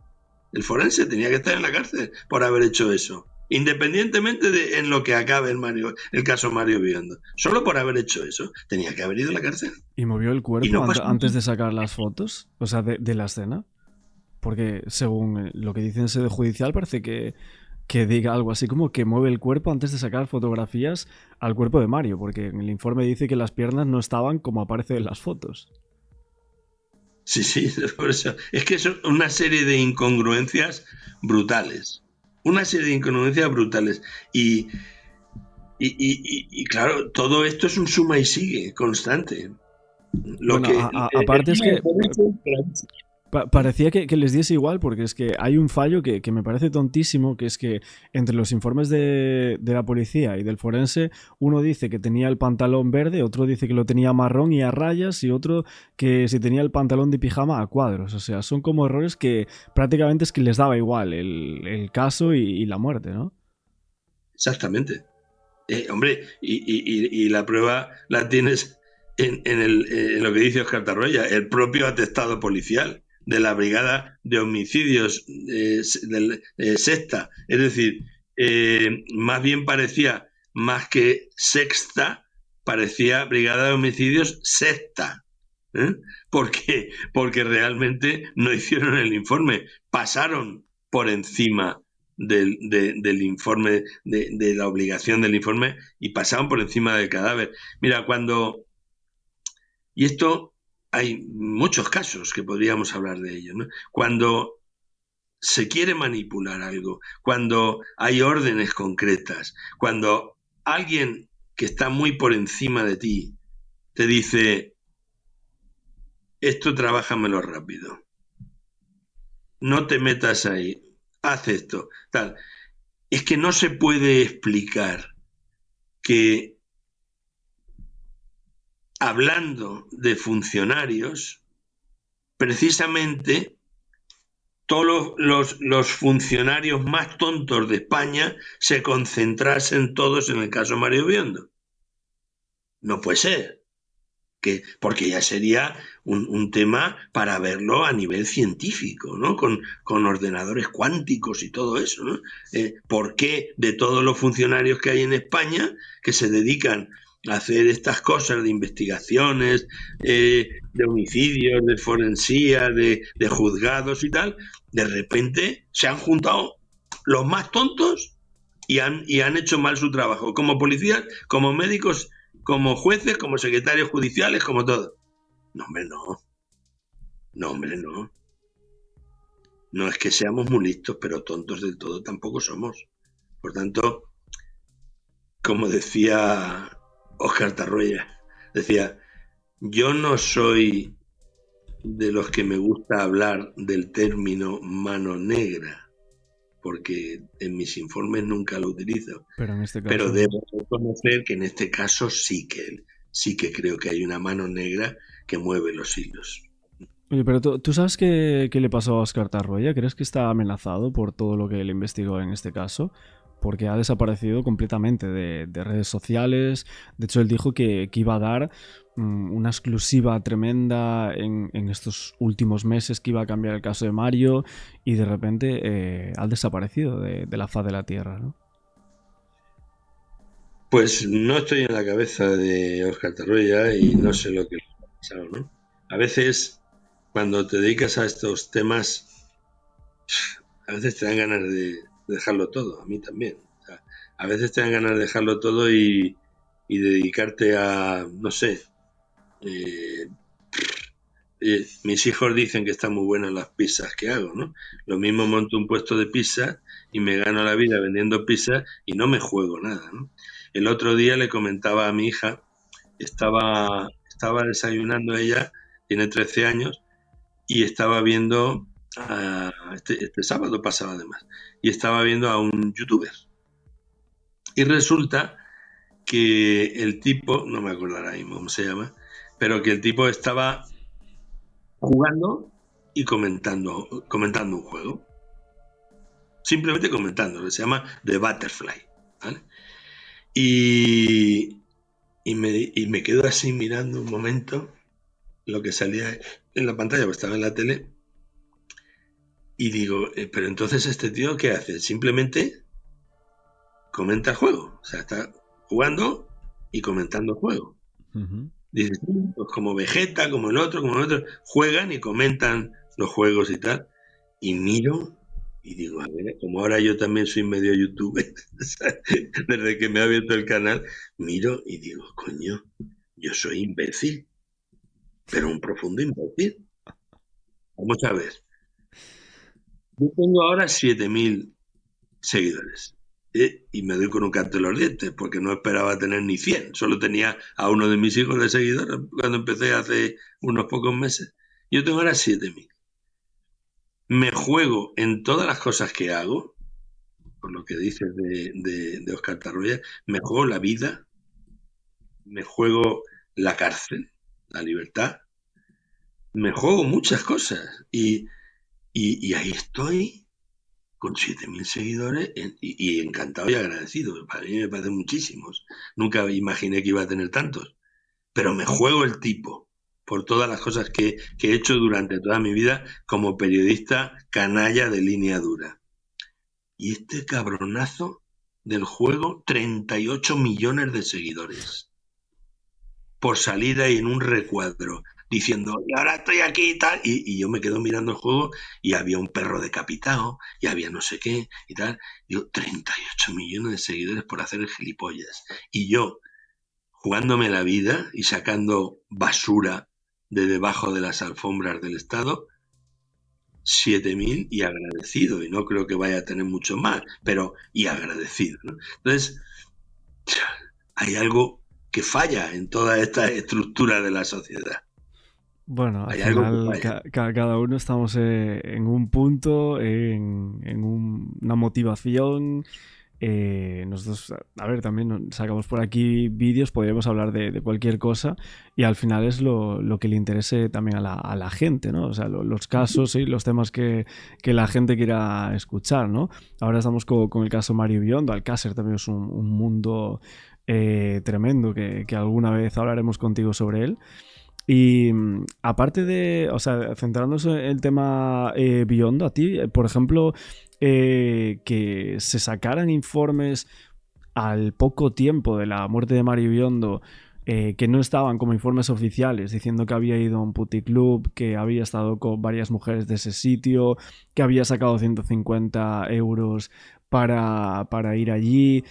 el forense, tenía que estar en la cárcel por haber hecho eso. Independientemente de en lo que acabe el caso Mario Biondo. Solo por haber hecho eso, tenía que haber ido a la cárcel. ¿Y movió el cuerpo no antes de sacar las fotos? O sea, de la escena. Porque según lo que dice en sede judicial parece que que diga algo así como que mueve el cuerpo antes de sacar fotografías al cuerpo de Mario, porque en el informe dice que las piernas no estaban como aparece en las fotos. Sí, sí, por eso. Es que son una serie de incongruencias brutales. Una serie de incongruencias brutales. Y claro, todo esto es un suma y sigue constante. Lo Bueno, que aparte es que parecía que les diese igual, porque es que hay un fallo que me parece tontísimo, que es que entre los informes de la policía y del forense, uno dice que tenía el pantalón verde, otro dice que lo tenía marrón y a rayas, y otro que si tenía el pantalón de pijama a cuadros. O sea, son como errores que prácticamente es que les daba igual el caso y la muerte, ¿no? exactamente. Hombre, y la prueba la tienes en lo que dice Oscar Tarroya, el propio atestado policial de la Brigada de Homicidios Sexta. Es decir, más bien parecía, más que sexta, parecía Brigada de Homicidios Sexta. ¿Eh? ¿Por qué? Porque realmente no hicieron el informe, pasaron por encima del informe, de la obligación del informe y pasaban por encima del cadáver. Mira, y esto hay muchos casos que podríamos hablar de ello, ¿no? Cuando se quiere manipular algo, cuando hay órdenes concretas, cuando alguien que está muy por encima de ti te dice, esto trabájamelo rápido, no te metas ahí, haz esto, tal. Es que no se puede explicar que hablando de funcionarios, precisamente todos los funcionarios más tontos de España se concentrasen todos en el caso Mario Biondo. No puede ser, porque ya sería un tema para verlo a nivel científico, ¿no? Con ordenadores cuánticos y todo eso, ¿no? ¿Por qué de todos los funcionarios que hay en España que se dedican a hacer estas cosas de investigaciones, de homicidios, de forensía, de juzgados y tal, de repente se han juntado los más tontos y han hecho mal su trabajo, como policías, como médicos, como jueces, como secretarios judiciales, como todo? No, hombre, no. No, hombre, no. No es que seamos muy listos, pero tontos del todo tampoco somos. Por tanto, como decía Oscar Tarroya, decía, yo no soy de los que me gusta hablar del término mano negra, porque en mis informes nunca lo utilizo, Pero en este pero caso... debo reconocer que en este caso sí que creo que hay una mano negra que mueve los hilos. Oye, pero ¿tú sabes qué le pasó a Oscar Tarroya? ¿Crees que está amenazado por todo lo que él investigó en este caso? Porque ha desaparecido completamente de redes sociales. De hecho, él dijo que iba a dar una exclusiva tremenda en estos últimos meses, que iba a cambiar el caso de Mario, y de repente ha desaparecido de la faz de la Tierra, ¿no? Pues no estoy en la cabeza de Oscar Tarroya y no sé lo que le ha pasado, ¿no? A veces, cuando te dedicas a estos temas, a veces te dan ganas de dejarlo todo, a mí también. O sea, a veces te dan ganas de dejarlo todo y dedicarte a, no sé, eh, mis hijos dicen que están muy buenas las pizzas que hago, ¿no? Lo mismo monto un puesto de pizza y me gano la vida vendiendo pizzas y no me juego nada, ¿no? El otro día le comentaba a mi hija, estaba desayunando ella, tiene 13 años, y estaba viendo, este sábado pasaba además, y estaba viendo a un youtuber. Y resulta que el tipo, no me acuerdo ahora mismo cómo se llama, pero que el tipo estaba jugando y comentando un juego. Simplemente comentando, que se llama The Butterfly. ¿Vale? Y, y me quedo así mirando un momento lo que salía en la pantalla, pues estaba en la tele, y digo, pero entonces este tío, ¿qué hace? Simplemente comenta el juego. O sea, está jugando y comentando el juego. Ujú. Dices, pues como Vegeta, como el otro, juegan y comentan los juegos y tal. Y miro Y digo, a ver, como ahora yo también soy medio youtuber, desde que me ha abierto el canal, miro y digo, coño, yo soy imbécil, pero un profundo imbécil. Vamos a ver, yo tengo ahora 7.000 seguidores. Y me doy con un canto en los dientes, porque no esperaba tener ni 100. Solo tenía a uno de mis hijos de seguidores cuando empecé hace unos pocos meses. Yo tengo ahora 7.000. Me juego en todas las cosas que hago, por lo que dices de Oscar Tarroya, me juego la vida, me juego la cárcel, la libertad, me juego muchas cosas. Y ahí estoy con 7.000 seguidores y encantado y agradecido. Para mí me parecen muchísimos. Nunca imaginé que iba a tener tantos. Pero me juego el tipo por todas las cosas que he hecho durante toda mi vida como periodista canalla de línea dura. Y este cabronazo del juego, 38 millones de seguidores. Por salir ahí en un recuadro diciendo, y ahora estoy aquí y tal, y yo me quedo mirando el juego y había un perro decapitado, y había no sé qué y tal. Digo, 38 millones de seguidores por hacer el gilipollas. Y yo, jugándome la vida y sacando basura de debajo de las alfombras del Estado, 7.000 y agradecido, y no creo que vaya a tener mucho más, pero y agradecido, ¿no? Entonces, hay algo que falla en toda esta estructura de la sociedad. Bueno, al Hay algo que final falla. cada uno estamos en un punto, una motivación. Nosotros, a ver, también sacamos por aquí vídeos, podríamos hablar de cualquier cosa y al final es lo que le interese también a la gente, ¿no? O sea, los casos y los temas que la gente quiera escuchar, ¿no? Ahora estamos con el caso Mario Biondo, Alcácer también es un mundo tremendo que alguna vez hablaremos contigo sobre él. Y aparte de, o sea, centrándonos en el tema Biondo, a ti, por ejemplo, que se sacaran informes al poco tiempo de la muerte de Mario Biondo, que no estaban como informes oficiales, diciendo que había ido a un puticlub, que había estado con varias mujeres de ese sitio, que había sacado 150 euros para ir allí.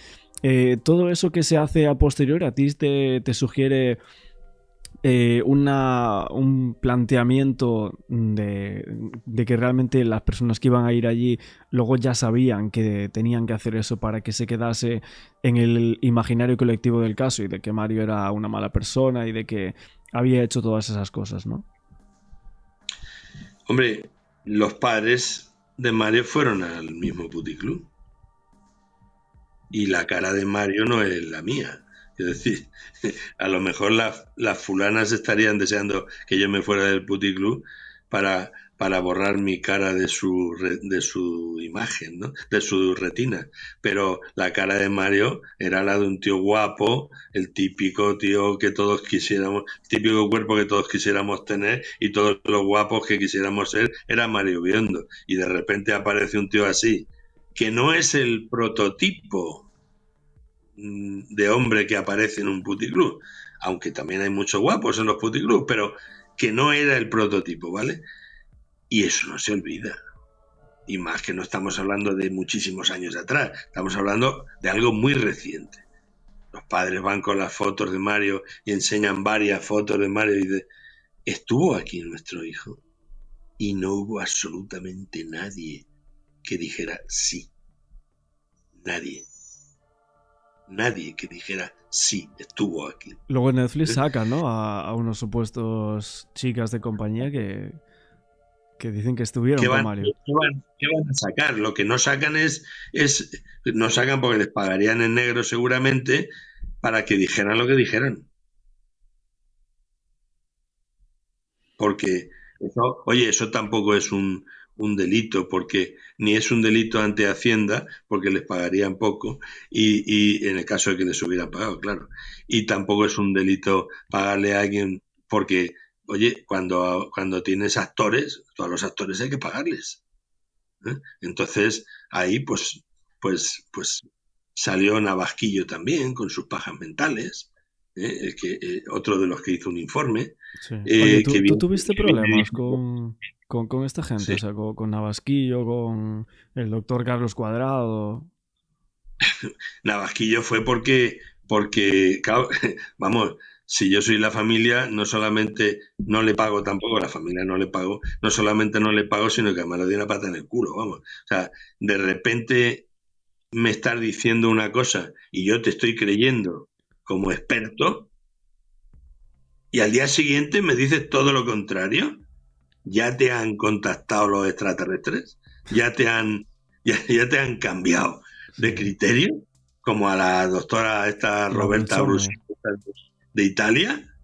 Todo eso que se hace a posteriori, ¿a ti te sugiere un planteamiento de que realmente las personas que iban a ir allí luego ya sabían que tenían que hacer eso para que se quedase en el imaginario colectivo del caso y de que Mario era una mala persona y de que había hecho todas esas cosas, ¿no? Hombre, los padres de Mario fueron al mismo puticlub y la cara de Mario no es la mía. Es decir, a lo mejor las fulanas estarían deseando que yo me fuera del puticlub para borrar mi cara de su imagen, ¿no? De su retina. Pero la cara de Mario era la de un tío guapo, el típico tío que todos quisiéramos, el típico cuerpo que todos quisiéramos tener y todos los guapos que quisiéramos ser era Mario Biondo. Y de repente aparece un tío así, que no es el prototipo de hombre que aparece en un puticlub, aunque también hay muchos guapos en los puticlubs, pero que no era el prototipo, ¿vale? Y eso no se olvida. Y más que no estamos hablando de muchísimos años atrás, estamos hablando de algo muy reciente. Los padres van con las fotos de Mario y enseñan varias fotos de Mario y dicen, estuvo aquí nuestro hijo y no hubo absolutamente nadie que dijera sí. Nadie. Nadie que dijera sí, estuvo aquí. Luego Netflix ¿Eh? saca, ¿no? A unos supuestos chicas de compañía que dicen que estuvieron ¿Qué con van, Mario. qué van a sacar? Lo que no sacan no sacan porque les pagarían en negro seguramente para que dijeran lo que dijeran. Porque eso, oye, eso tampoco es un delito, porque ni es un delito ante Hacienda, porque les pagarían poco, y en el caso de que les hubieran pagado, claro. Y tampoco es un delito pagarle a alguien, porque, oye, cuando tienes actores, todos los actores hay que pagarles. ¿Eh? Entonces, ahí pues salió Navasquillo también con sus pajas mentales, otro de los que hizo un informe, Sí. Oye, ¿tú, que tú viene, tuviste que viene problemas con...? con esta gente, o Sí. sea, con Navasquillo, con el doctor Carlos Cuadrado. Navasquillo fue porque claro, vamos, si yo soy la familia, no solamente no le pago tampoco, la familia no le pago, no solamente no le pago, sino que además le doy una pata en el culo, vamos. O sea, de repente me estás diciendo una cosa y yo te estoy creyendo como experto y al día siguiente me dices todo lo contrario. ¿Ya te han contactado los extraterrestres? ¿Ya ya te han cambiado de Sí. criterio? Como a la doctora esta La Roberta Brusi Wilsone. de Italia,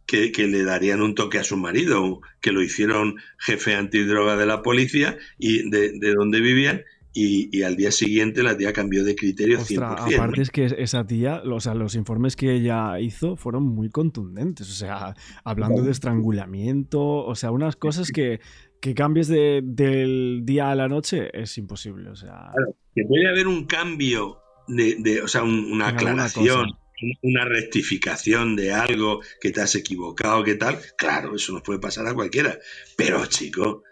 que le darían un toque a su marido, que lo hicieron jefe antidroga de la policía y de donde vivían, y al día siguiente la tía cambió de criterio Ostras, 100%, aparte ¿no? es que esa tía, o sea, los informes que ella hizo fueron muy contundentes. O sea, hablando de estrangulamiento, o sea, unas cosas que cambies del día a la noche es imposible. O sea, Claro, que puede haber un cambio o sea, una en alguna aclaración, cosa. una rectificación de algo que te has equivocado, qué tal. Claro, eso nos puede pasar a cualquiera. Pero, chico,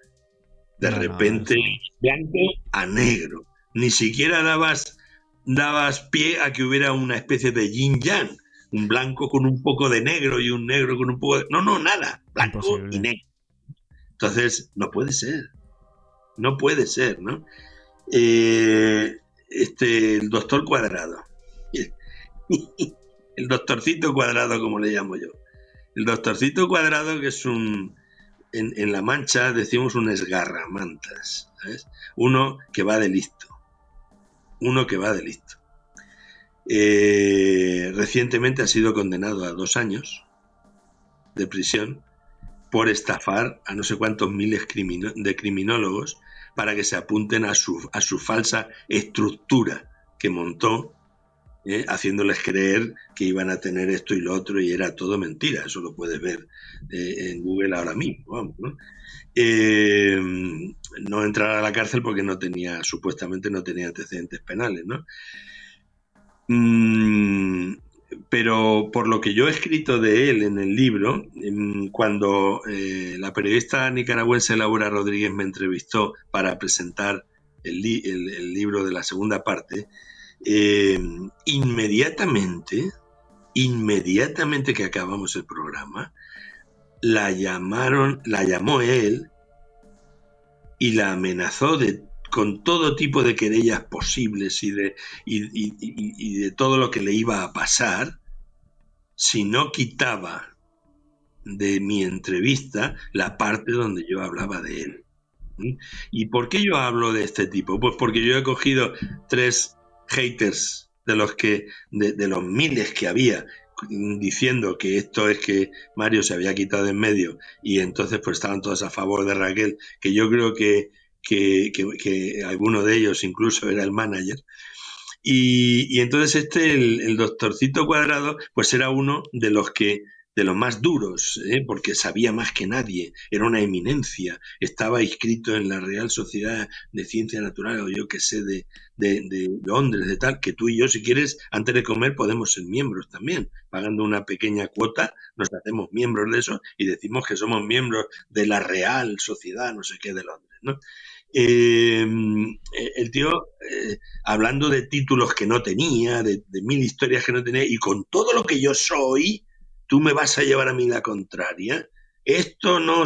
de No, no, repente, eso. blanco a negro. Ni siquiera dabas pie a que hubiera una especie de yin yang. Un blanco con un poco de negro y un negro con un poco de... No, no, nada. Blanco y Imposible. negro. Entonces, no puede ser, ¿no? El doctor Cuadrado. El doctorcito Cuadrado, como le llamo yo. El doctorcito Cuadrado, que es en La Mancha decimos un esgarramantas, ¿sabes? Uno que va de listo. Uno que va de listo. Recientemente ha sido condenado a 2 años de prisión por estafar a no sé cuántos miles de criminólogos para que se apunten a su falsa estructura que montó, haciéndoles creer que iban a tener esto y lo otro, y era todo mentira. Eso lo puedes ver en Google ahora mismo. Vamos, ¿no? No entrar a la cárcel porque supuestamente no tenía antecedentes penales, ¿no? Mm, pero por lo que yo he escrito de él en el libro, cuando la periodista nicaragüense Laura Rodríguez me entrevistó para presentar el libro de la segunda parte, eh, inmediatamente, inmediatamente que acabamos el programa, la llamó él y la amenazó con todo tipo de querellas posibles y de todo lo que le iba a pasar si no quitaba de mi entrevista la parte donde yo hablaba de él. ¿Mm? ¿Y por qué yo hablo de este tipo? Pues porque yo he cogido 3 haters de los miles que había, diciendo que esto es que Mario se había quitado de en medio y entonces pues estaban todos a favor de Raquel, que yo creo que alguno de ellos incluso era el manager. Y entonces el doctorcito Cuadrado, pues era uno de los más duros, porque sabía más que nadie, era una eminencia, estaba inscrito en la Real Sociedad de Ciencias Naturales, o yo que sé, de Londres, de tal, que tú y yo, si quieres, antes de comer podemos ser miembros también, pagando una pequeña cuota, nos hacemos miembros de eso y decimos que somos miembros de la Real Sociedad, no sé qué, de Londres, ¿no? Eh, el tío, hablando de títulos que no tenía, de mil historias que no tenía, y con todo lo que yo soy, tú me vas a llevar a mí la contraria. Esto no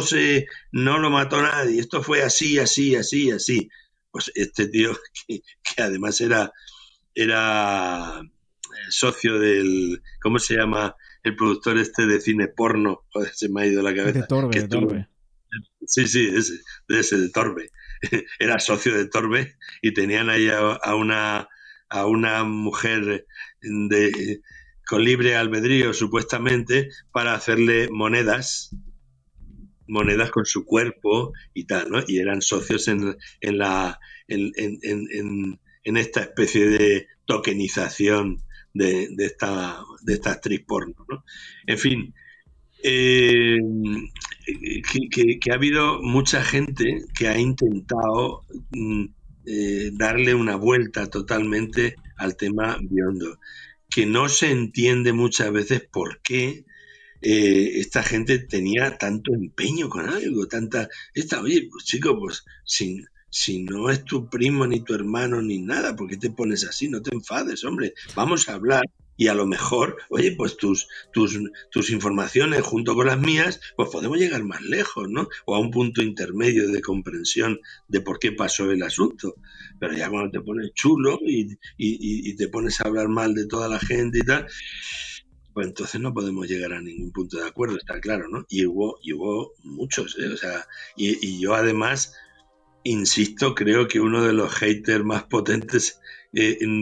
lo mató nadie, esto fue así, así, así, así. Pues este tío, que además era socio ¿cómo se llama? El productor este de cine porno, joder, se me ha ido la De cabeza, Torbe, que de estuvo, Torbe. sí, sí, ese de Torbe. Era socio de Torbe y tenían ahí a una mujer de, con libre albedrío, supuestamente, para hacerle monedas con su cuerpo y tal, ¿no? Y eran socios en la, en esta especie de tokenización de esta actriz porno, ¿no? En fin, eh, que ha habido mucha gente que ha intentado darle una vuelta totalmente al tema Biondo, que no se entiende muchas veces por qué, esta gente tenía tanto empeño con algo, oye, pues chico, pues si no es tu primo, ni tu hermano, ni nada, ¿por qué te pones así? No te enfades, hombre, vamos a hablar. Y a lo mejor, oye, pues tus informaciones junto con las mías, pues podemos llegar más lejos, ¿no? O a un punto intermedio de comprensión de por qué pasó el asunto. Pero ya cuando te pones chulo y te pones a hablar mal de toda la gente y tal, pues entonces no podemos llegar a ningún punto de acuerdo, está claro, ¿no? Y hubo muchos, ¿eh? O sea, y yo además, insisto, creo que uno de los haters más potentes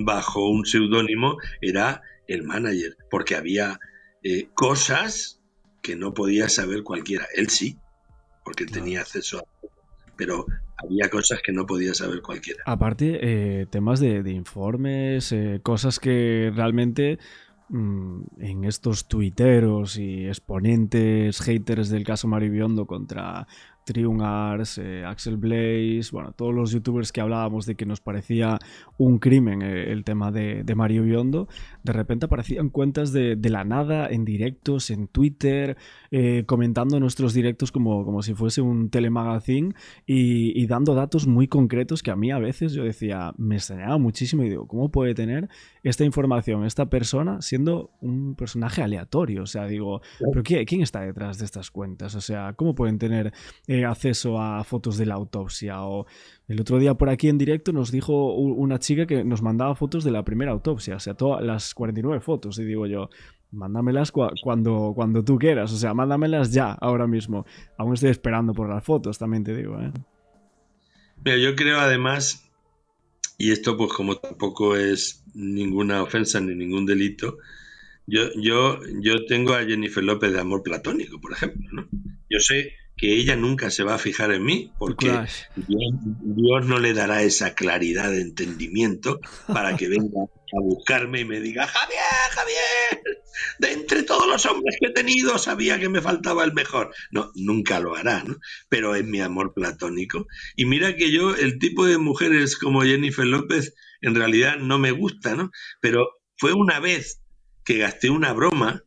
bajo un seudónimo era el manager, porque había cosas que no podía saber cualquiera. Él sí, porque Claro. tenía acceso a... Pero había cosas que no podía saber cualquiera. Aparte, temas de informes, cosas que realmente en estos tuiteros y exponentes, haters del caso Mario Biondo contra Triungars, Axel Blaze, bueno, todos los youtubers que hablábamos de que nos parecía un crimen el tema de Mario Biondo, de repente aparecían cuentas de la nada en directos, en Twitter, comentando nuestros directos como si fuese un telemagazine y dando datos muy concretos que a mí a veces yo decía, me extrañaba muchísimo y digo, ¿cómo puede tener esta información esta persona siendo un personaje aleatorio? O sea, digo, ¿pero quién está detrás de estas cuentas? O sea, ¿cómo pueden tener acceso a fotos de la autopsia? O el otro día por aquí en directo nos dijo una chica que nos mandaba fotos de la primera autopsia, o sea, todas las 49 fotos, y digo yo, mándamelas cuando tú quieras, o sea, mándamelas ya, ahora mismo. Aún estoy esperando por las fotos, también te digo, ¿eh? Mira, yo creo además, y esto pues como tampoco es ninguna ofensa ni ningún delito, yo tengo a Jennifer López de amor platónico, por ejemplo, ¿no? Yo sé que ella nunca se va a fijar en mí Tu porque crush. Dios no le dará esa claridad de entendimiento para que venga a buscarme y me diga, Javier, Javier, de entre todos los hombres que he tenido sabía que me faltaba el mejor. No, nunca lo hará, ¿no? Pero es mi amor platónico. Y mira que yo, el tipo de mujeres como Jennifer López, en realidad no me gusta, ¿no? Pero fue una vez que gasté una broma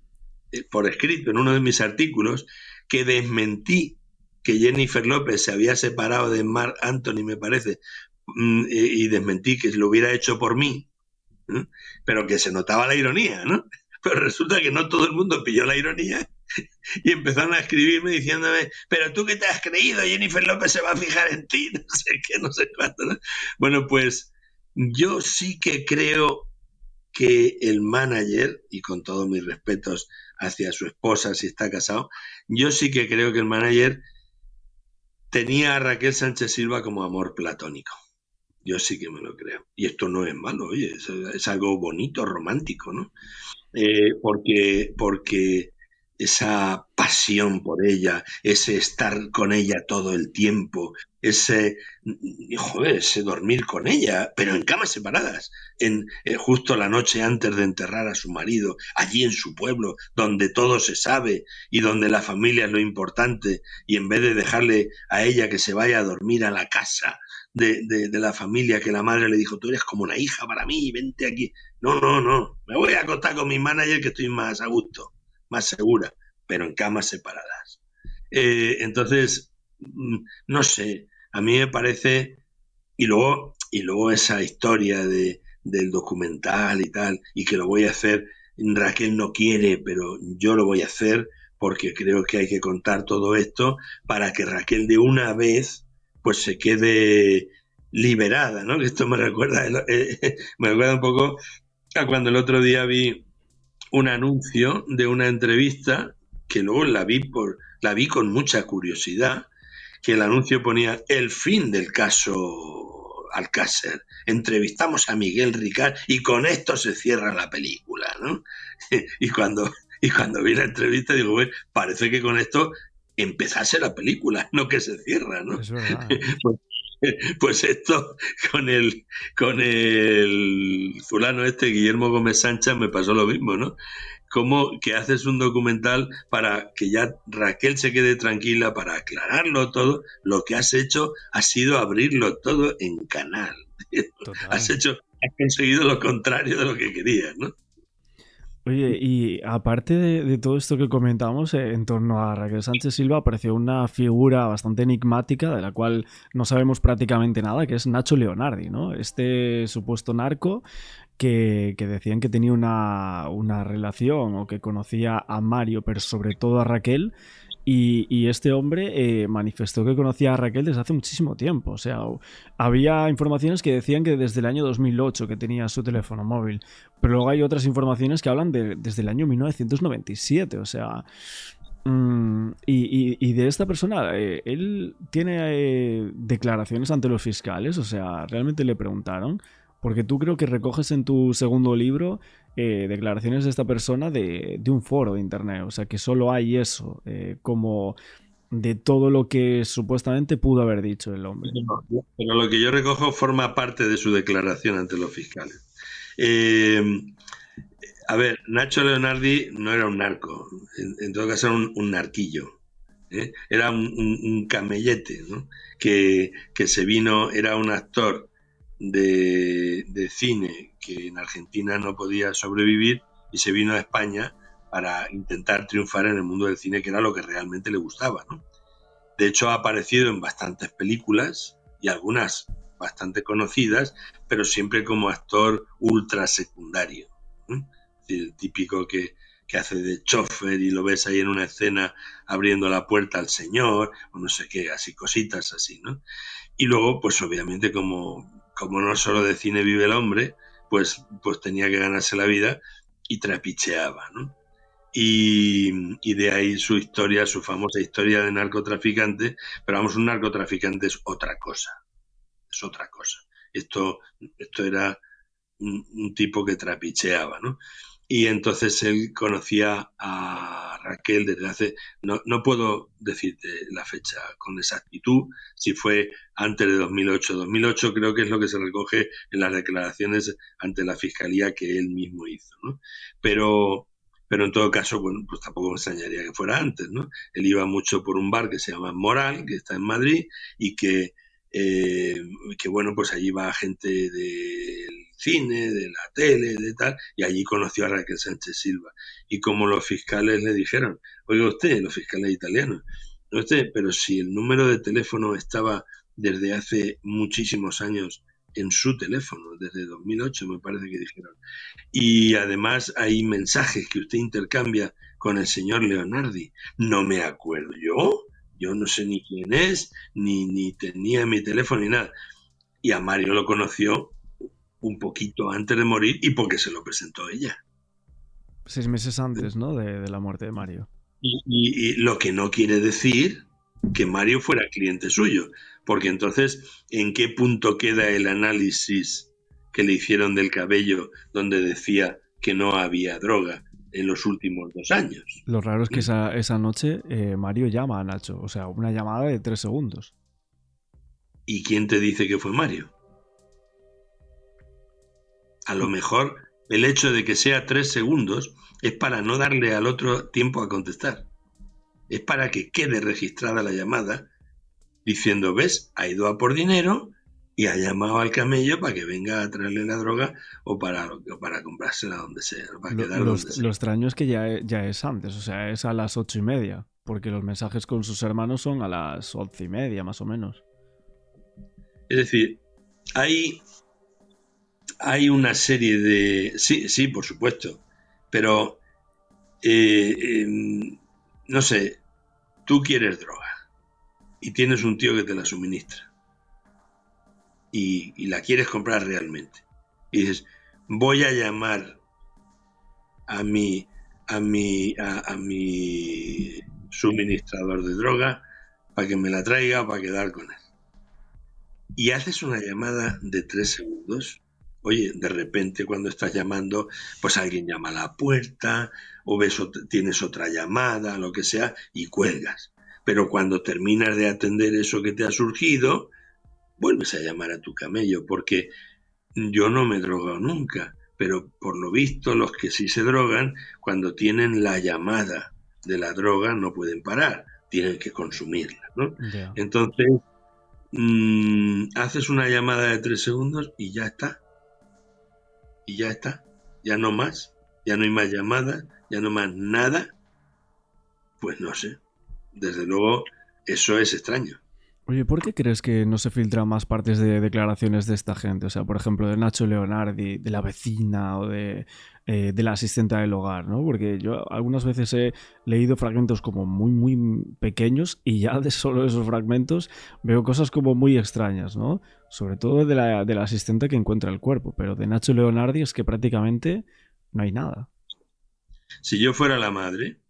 por escrito en uno de mis artículos que desmentí que Jennifer López se había separado de Marc Anthony, me parece, y desmentí que lo hubiera hecho por mí, ¿no? Pero que se notaba la ironía, ¿no? Pero resulta que no todo el mundo pilló la ironía y empezaron a escribirme diciéndome, pero tú qué te has creído, Jennifer López se va a fijar en ti, no sé qué, no sé cuánto, ¿no? Bueno, pues yo sí que creo que el manager, y con todos mis respetos hacia su esposa si está casado, yo sí que creo que el manager tenía a Raquel Sánchez Silva como amor platónico. Yo sí que me lo creo. Y esto no es malo, oye, es algo bonito, romántico, ¿no? Porque esa pasión por ella, ese estar con ella todo el tiempo, ese dormir con ella, pero en camas separadas, justo la noche antes de enterrar a su marido, allí en su pueblo, donde todo se sabe y donde la familia es lo importante, y en vez de dejarle a ella que se vaya a dormir a la casa de la familia, que la madre le dijo, tú eres como una hija para mí, vente aquí. No, no, no. Me voy a acostar con mi manager que estoy más a gusto, más segura, pero en camas separadas. Entonces, no sé, a mí me parece, y luego esa historia del documental y tal, y que lo voy a hacer, Raquel no quiere, pero yo lo voy a hacer porque creo que hay que contar todo esto para que Raquel de una vez pues se quede liberada, ¿no? Que esto me recuerda un poco a cuando el otro día vi un anuncio de una entrevista que luego la vi con mucha curiosidad, que el anuncio ponía el fin del caso Alcácer. Entrevistamos a Miguel Ricard y con esto se cierra la película, ¿no? y cuando vi la entrevista digo, bueno, parece que con esto empezase la película, no que se cierra, ¿no? Es verdad, ¿eh? Pues esto con el fulano este, Guillermo Gómez Sánchez, me pasó lo mismo, ¿no? Como que haces un documental para que ya Raquel se quede tranquila, para aclararlo todo, lo que has hecho ha sido abrirlo todo en canal. Total. Has conseguido lo contrario de lo que querías, ¿no? Oye, y aparte de todo esto que comentamos, en torno a Raquel Sánchez Silva apareció una figura bastante enigmática de la cual no sabemos prácticamente nada, que es Nacho Leonardi, ¿no? Este supuesto narco que decían que tenía una relación o que conocía a Mario, pero sobre todo a Raquel. Y este hombre manifestó que conocía a Raquel desde hace muchísimo tiempo. O sea, había informaciones que decían que desde el año 2008 que tenía su teléfono móvil. Pero luego hay otras informaciones que hablan desde el año 1997. O sea, y de esta persona, él tiene declaraciones ante los fiscales. O sea, realmente le preguntaron. Porque tú creo que recoges en tu segundo libro declaraciones de esta persona de un foro de internet. O sea, que solo hay eso, como de todo lo que supuestamente pudo haber dicho el hombre. Pero lo que yo recojo forma parte de su declaración ante los fiscales. Eh, a ver, Nacho Leonardi no era un narco, en todo caso era un narquillo. Era un camellete, ¿no? Que se vino, era un actor de cine que en Argentina no podía sobrevivir y se vino a España para intentar triunfar en el mundo del cine, que era lo que realmente le gustaba, ¿no? De hecho, ha aparecido en bastantes películas y algunas bastante conocidas, pero siempre como actor ultra secundario. ¿Eh? El típico que hace de chofer y lo ves ahí en una escena abriendo la puerta al señor, o no sé qué, así cositas así, ¿no? Y luego, pues obviamente, como no solo de cine vive el hombre, pues tenía que ganarse la vida y trapicheaba, ¿no? Y de ahí su historia, su famosa historia de narcotraficante, pero vamos, un narcotraficante es otra cosa, es otra cosa. Esto era un tipo que trapicheaba, ¿no? Y entonces él conocía a Raquel desde hace, no puedo decirte la fecha con exactitud, si fue antes de 2008. 2008 creo que es lo que se recoge en las declaraciones ante la fiscalía que él mismo hizo, ¿no? Pero en todo caso, bueno, pues tampoco me extrañaría que fuera antes, ¿no? Él iba mucho por un bar que se llama Moral, que está en Madrid, y eh, que bueno, pues allí va gente del cine, de la tele, de tal, y allí conoció a Raquel Sánchez Silva. Y como los fiscales le dijeron, oiga usted, los fiscales italianos, no usted, pero si el número de teléfono estaba desde hace muchísimos años en su teléfono, desde 2008 me parece que dijeron, y además hay mensajes que usted intercambia con el señor Leonardi. No me acuerdo yo no sé ni quién es, ni tenía mi teléfono ni nada. Y a Mario lo conoció un poquito antes de morir y porque se lo presentó ella. 6 meses antes, ¿no? De la muerte de Mario. Y lo que no quiere decir que Mario fuera cliente suyo, porque entonces, ¿en qué punto queda el análisis que le hicieron del cabello donde decía que no había droga en los últimos 2 años? Lo raro es que esa noche Mario llama a Nacho. O sea, una llamada de 3 segundos. ¿Y quién te dice que fue Mario? A lo mejor el hecho de que sea 3 segundos es para no darle al otro tiempo a contestar. Es para que quede registrada la llamada diciendo, ves, ha ido a por dinero y ha llamado al camello para que venga a traerle la droga o para comprársela donde sea, para quedar donde Lo sea. extraño es que ya es antes, o sea, es a las 8:30, porque los mensajes con sus hermanos son a las 11:30, más o menos. Es decir, hay, hay una serie de... Sí, sí, por supuesto, pero eh, eh, no sé, tú quieres droga y tienes un tío que te la suministra y la quieres comprar realmente. Y dices, voy a llamar a mi suministrador de droga para que me la traiga para quedar con él. Y haces una llamada de 3 segundos. Oye, de repente cuando estás llamando, pues alguien llama a la puerta o tienes otra llamada, lo que sea, y cuelgas. Pero cuando terminas de atender eso que te ha surgido, vuelves a llamar a tu camello, porque yo no me he drogado nunca, pero por lo visto los que sí se drogan, cuando tienen la llamada de la droga no pueden parar, tienen que consumirla, ¿no? Ya. Entonces, haces una llamada de 3 segundos y ya está, ya no más, ya no hay más llamadas, ya no más nada, pues no sé. Desde luego, eso es extraño. Oye, ¿por qué crees que no se filtran más partes de declaraciones de esta gente? O sea, por ejemplo, de Nacho Leonardi, de la vecina o de la asistenta del hogar, ¿no? Porque yo algunas veces he leído fragmentos como muy, muy pequeños y ya de solo esos fragmentos veo cosas como muy extrañas, ¿no? Sobre todo de la asistente que encuentra el cuerpo, pero de Nacho Leonardi es que prácticamente no hay nada. Si yo fuera la madre,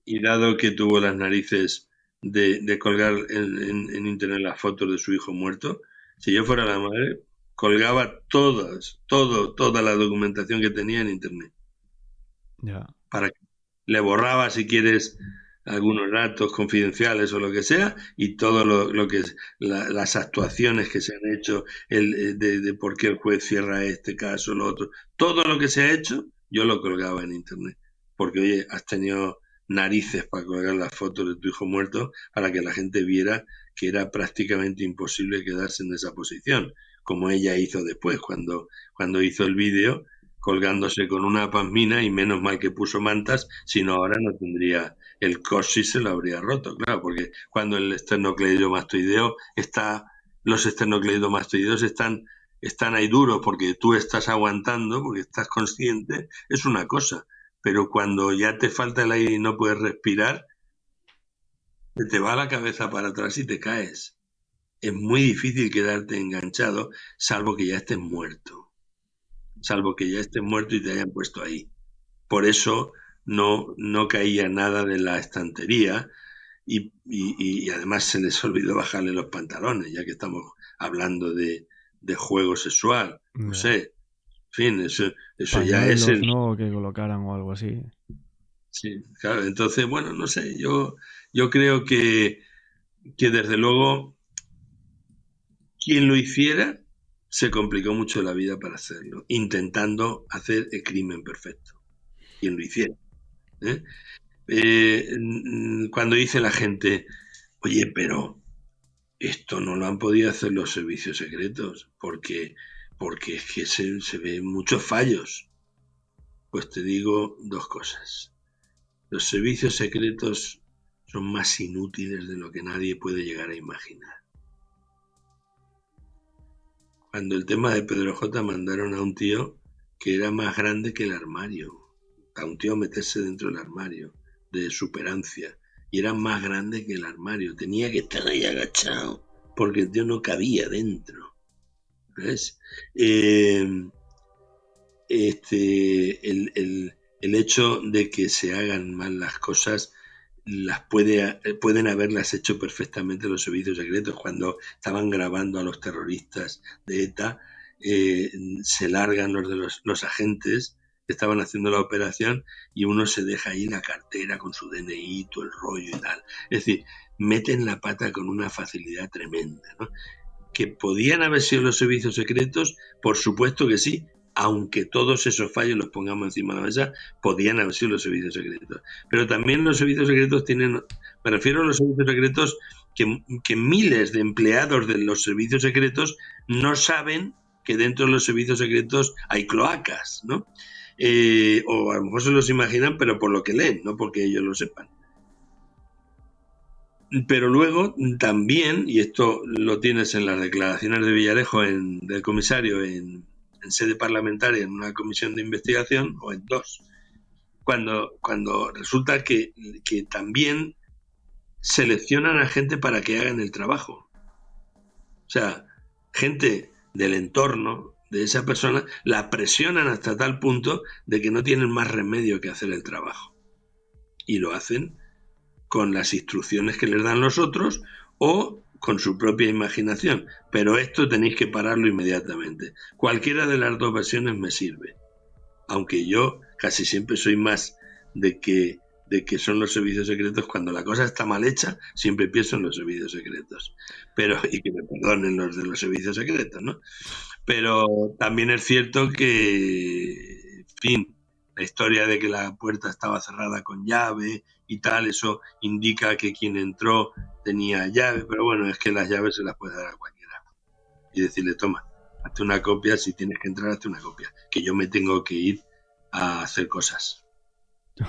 y dado que tuvo las narices de colgar en internet las fotos de su hijo muerto, si yo fuera la madre, colgaba toda la documentación que tenía en internet. Ya. Para que le borraba, si quieres, algunos datos confidenciales o lo que sea, y todo lo que es las actuaciones que se han hecho, de por qué el juez cierra este caso, lo otro, todo lo que se ha hecho, yo lo colgaba en internet. Porque, oye, has tenido narices para colgar las fotos de tu hijo muerto para que la gente viera que era prácticamente imposible quedarse en esa posición, como ella hizo después, cuando hizo el vídeo colgándose con una pasmina, y menos mal que puso mantas, si no ahora no tendría el coxis, se lo habría roto, claro, porque cuando el esternocleidomastoideo está, los esternocleidomastoideos están ahí duros porque tú estás aguantando, porque estás consciente, es una cosa, pero cuando ya te falta el aire y no puedes respirar, te va la cabeza para atrás y te caes. Es muy difícil quedarte enganchado, salvo que ya estés muerto y te hayan puesto ahí. Por eso no caía nada de la estantería, y además se les olvidó bajarle los pantalones, ya que estamos hablando de juego sexual. No Ya. sé, en fin, eso ya es Pañuelos, el... ¿no? Que colocaran o algo así. Sí, claro, entonces, bueno, no sé, yo creo que desde luego quien lo hiciera se complicó mucho la vida para hacerlo, intentando hacer el crimen perfecto. Quien lo hiciera. ¿Eh? Cuando dice la gente, oye, pero esto no lo han podido hacer los servicios secretos, porque es que se ven muchos fallos. Pues te digo dos cosas. Los servicios secretos son más inútiles de lo que nadie puede llegar a imaginar. Cuando el tema de Pedro J mandaron a un tío que era más grande que el armario, a un tío a meterse dentro del armario, de superancia, y era más grande que el armario, tenía que estar ahí agachado, porque el tío no cabía dentro, ¿ves? Eh, el hecho de que se hagan mal las cosas pueden haberlas hecho perfectamente los servicios secretos. Cuando estaban grabando a los terroristas de ETA, se largan los agentes que estaban haciendo la operación, y uno se deja ahí la cartera con su DNI, todo el rollo y tal. Es decir, meten la pata con una facilidad tremenda, ¿no? ¿Que podían haber sido los servicios secretos? Por supuesto que sí, aunque todos esos fallos los pongamos encima de la mesa, podían haber sido los servicios secretos. Pero también los servicios secretos tienen, me refiero a los servicios secretos que miles de empleados de los servicios secretos no saben que dentro de los servicios secretos hay cloacas, ¿no? O a lo mejor se los imaginan, pero por lo que leen, no porque ellos lo sepan. Pero luego también, y esto lo tienes en las declaraciones de Villarejo, del comisario, en sede parlamentaria, en una comisión de investigación, o en dos, cuando resulta que también seleccionan a gente para que hagan el trabajo. O sea, gente del entorno de esa persona la presionan hasta tal punto de que no tienen más remedio que hacer el trabajo. Y lo hacen con las instrucciones que les dan los otros o con su propia imaginación. Pero esto tenéis que pararlo inmediatamente. Cualquiera de las dos versiones me sirve. Aunque yo casi siempre soy más de que son los servicios secretos. Cuando la cosa está mal hecha, siempre pienso en los servicios secretos. Pero, y que me perdonen los de los servicios secretos, ¿no? Pero también es cierto que, en fin, la historia de que la puerta estaba cerrada con llave y tal, eso indica que quien entró tenía llave, pero bueno, es que las llaves se las puede dar a cualquiera y decirle, toma, hazte una copia, si tienes que entrar, hazte una copia, que yo me tengo que ir a hacer cosas.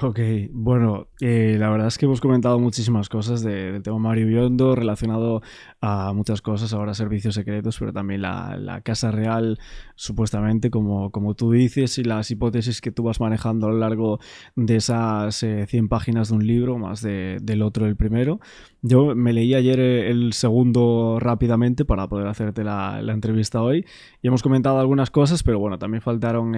Ok, bueno, la verdad es que hemos comentado muchísimas cosas del tema Mario Biondo relacionado a muchas cosas, ahora servicios secretos, pero también la Casa Real, supuestamente, como tú dices, y las hipótesis que tú vas manejando a lo largo de esas 100 páginas de un libro, más del otro, el primero. Yo me leí ayer el segundo rápidamente para poder hacerte la entrevista hoy y hemos comentado algunas cosas, pero bueno, también faltaron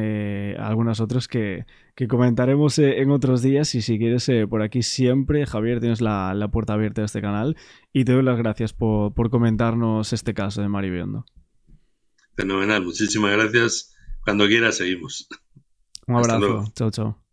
algunas otras que comentaremos en otros días y si quieres por aquí siempre, Javier, tienes la puerta abierta de este canal y te doy las gracias por comentarnos este caso de Mario Biondo. Fenomenal, muchísimas gracias. Cuando quieras seguimos. Un Hasta luego. abrazo, chao, chao.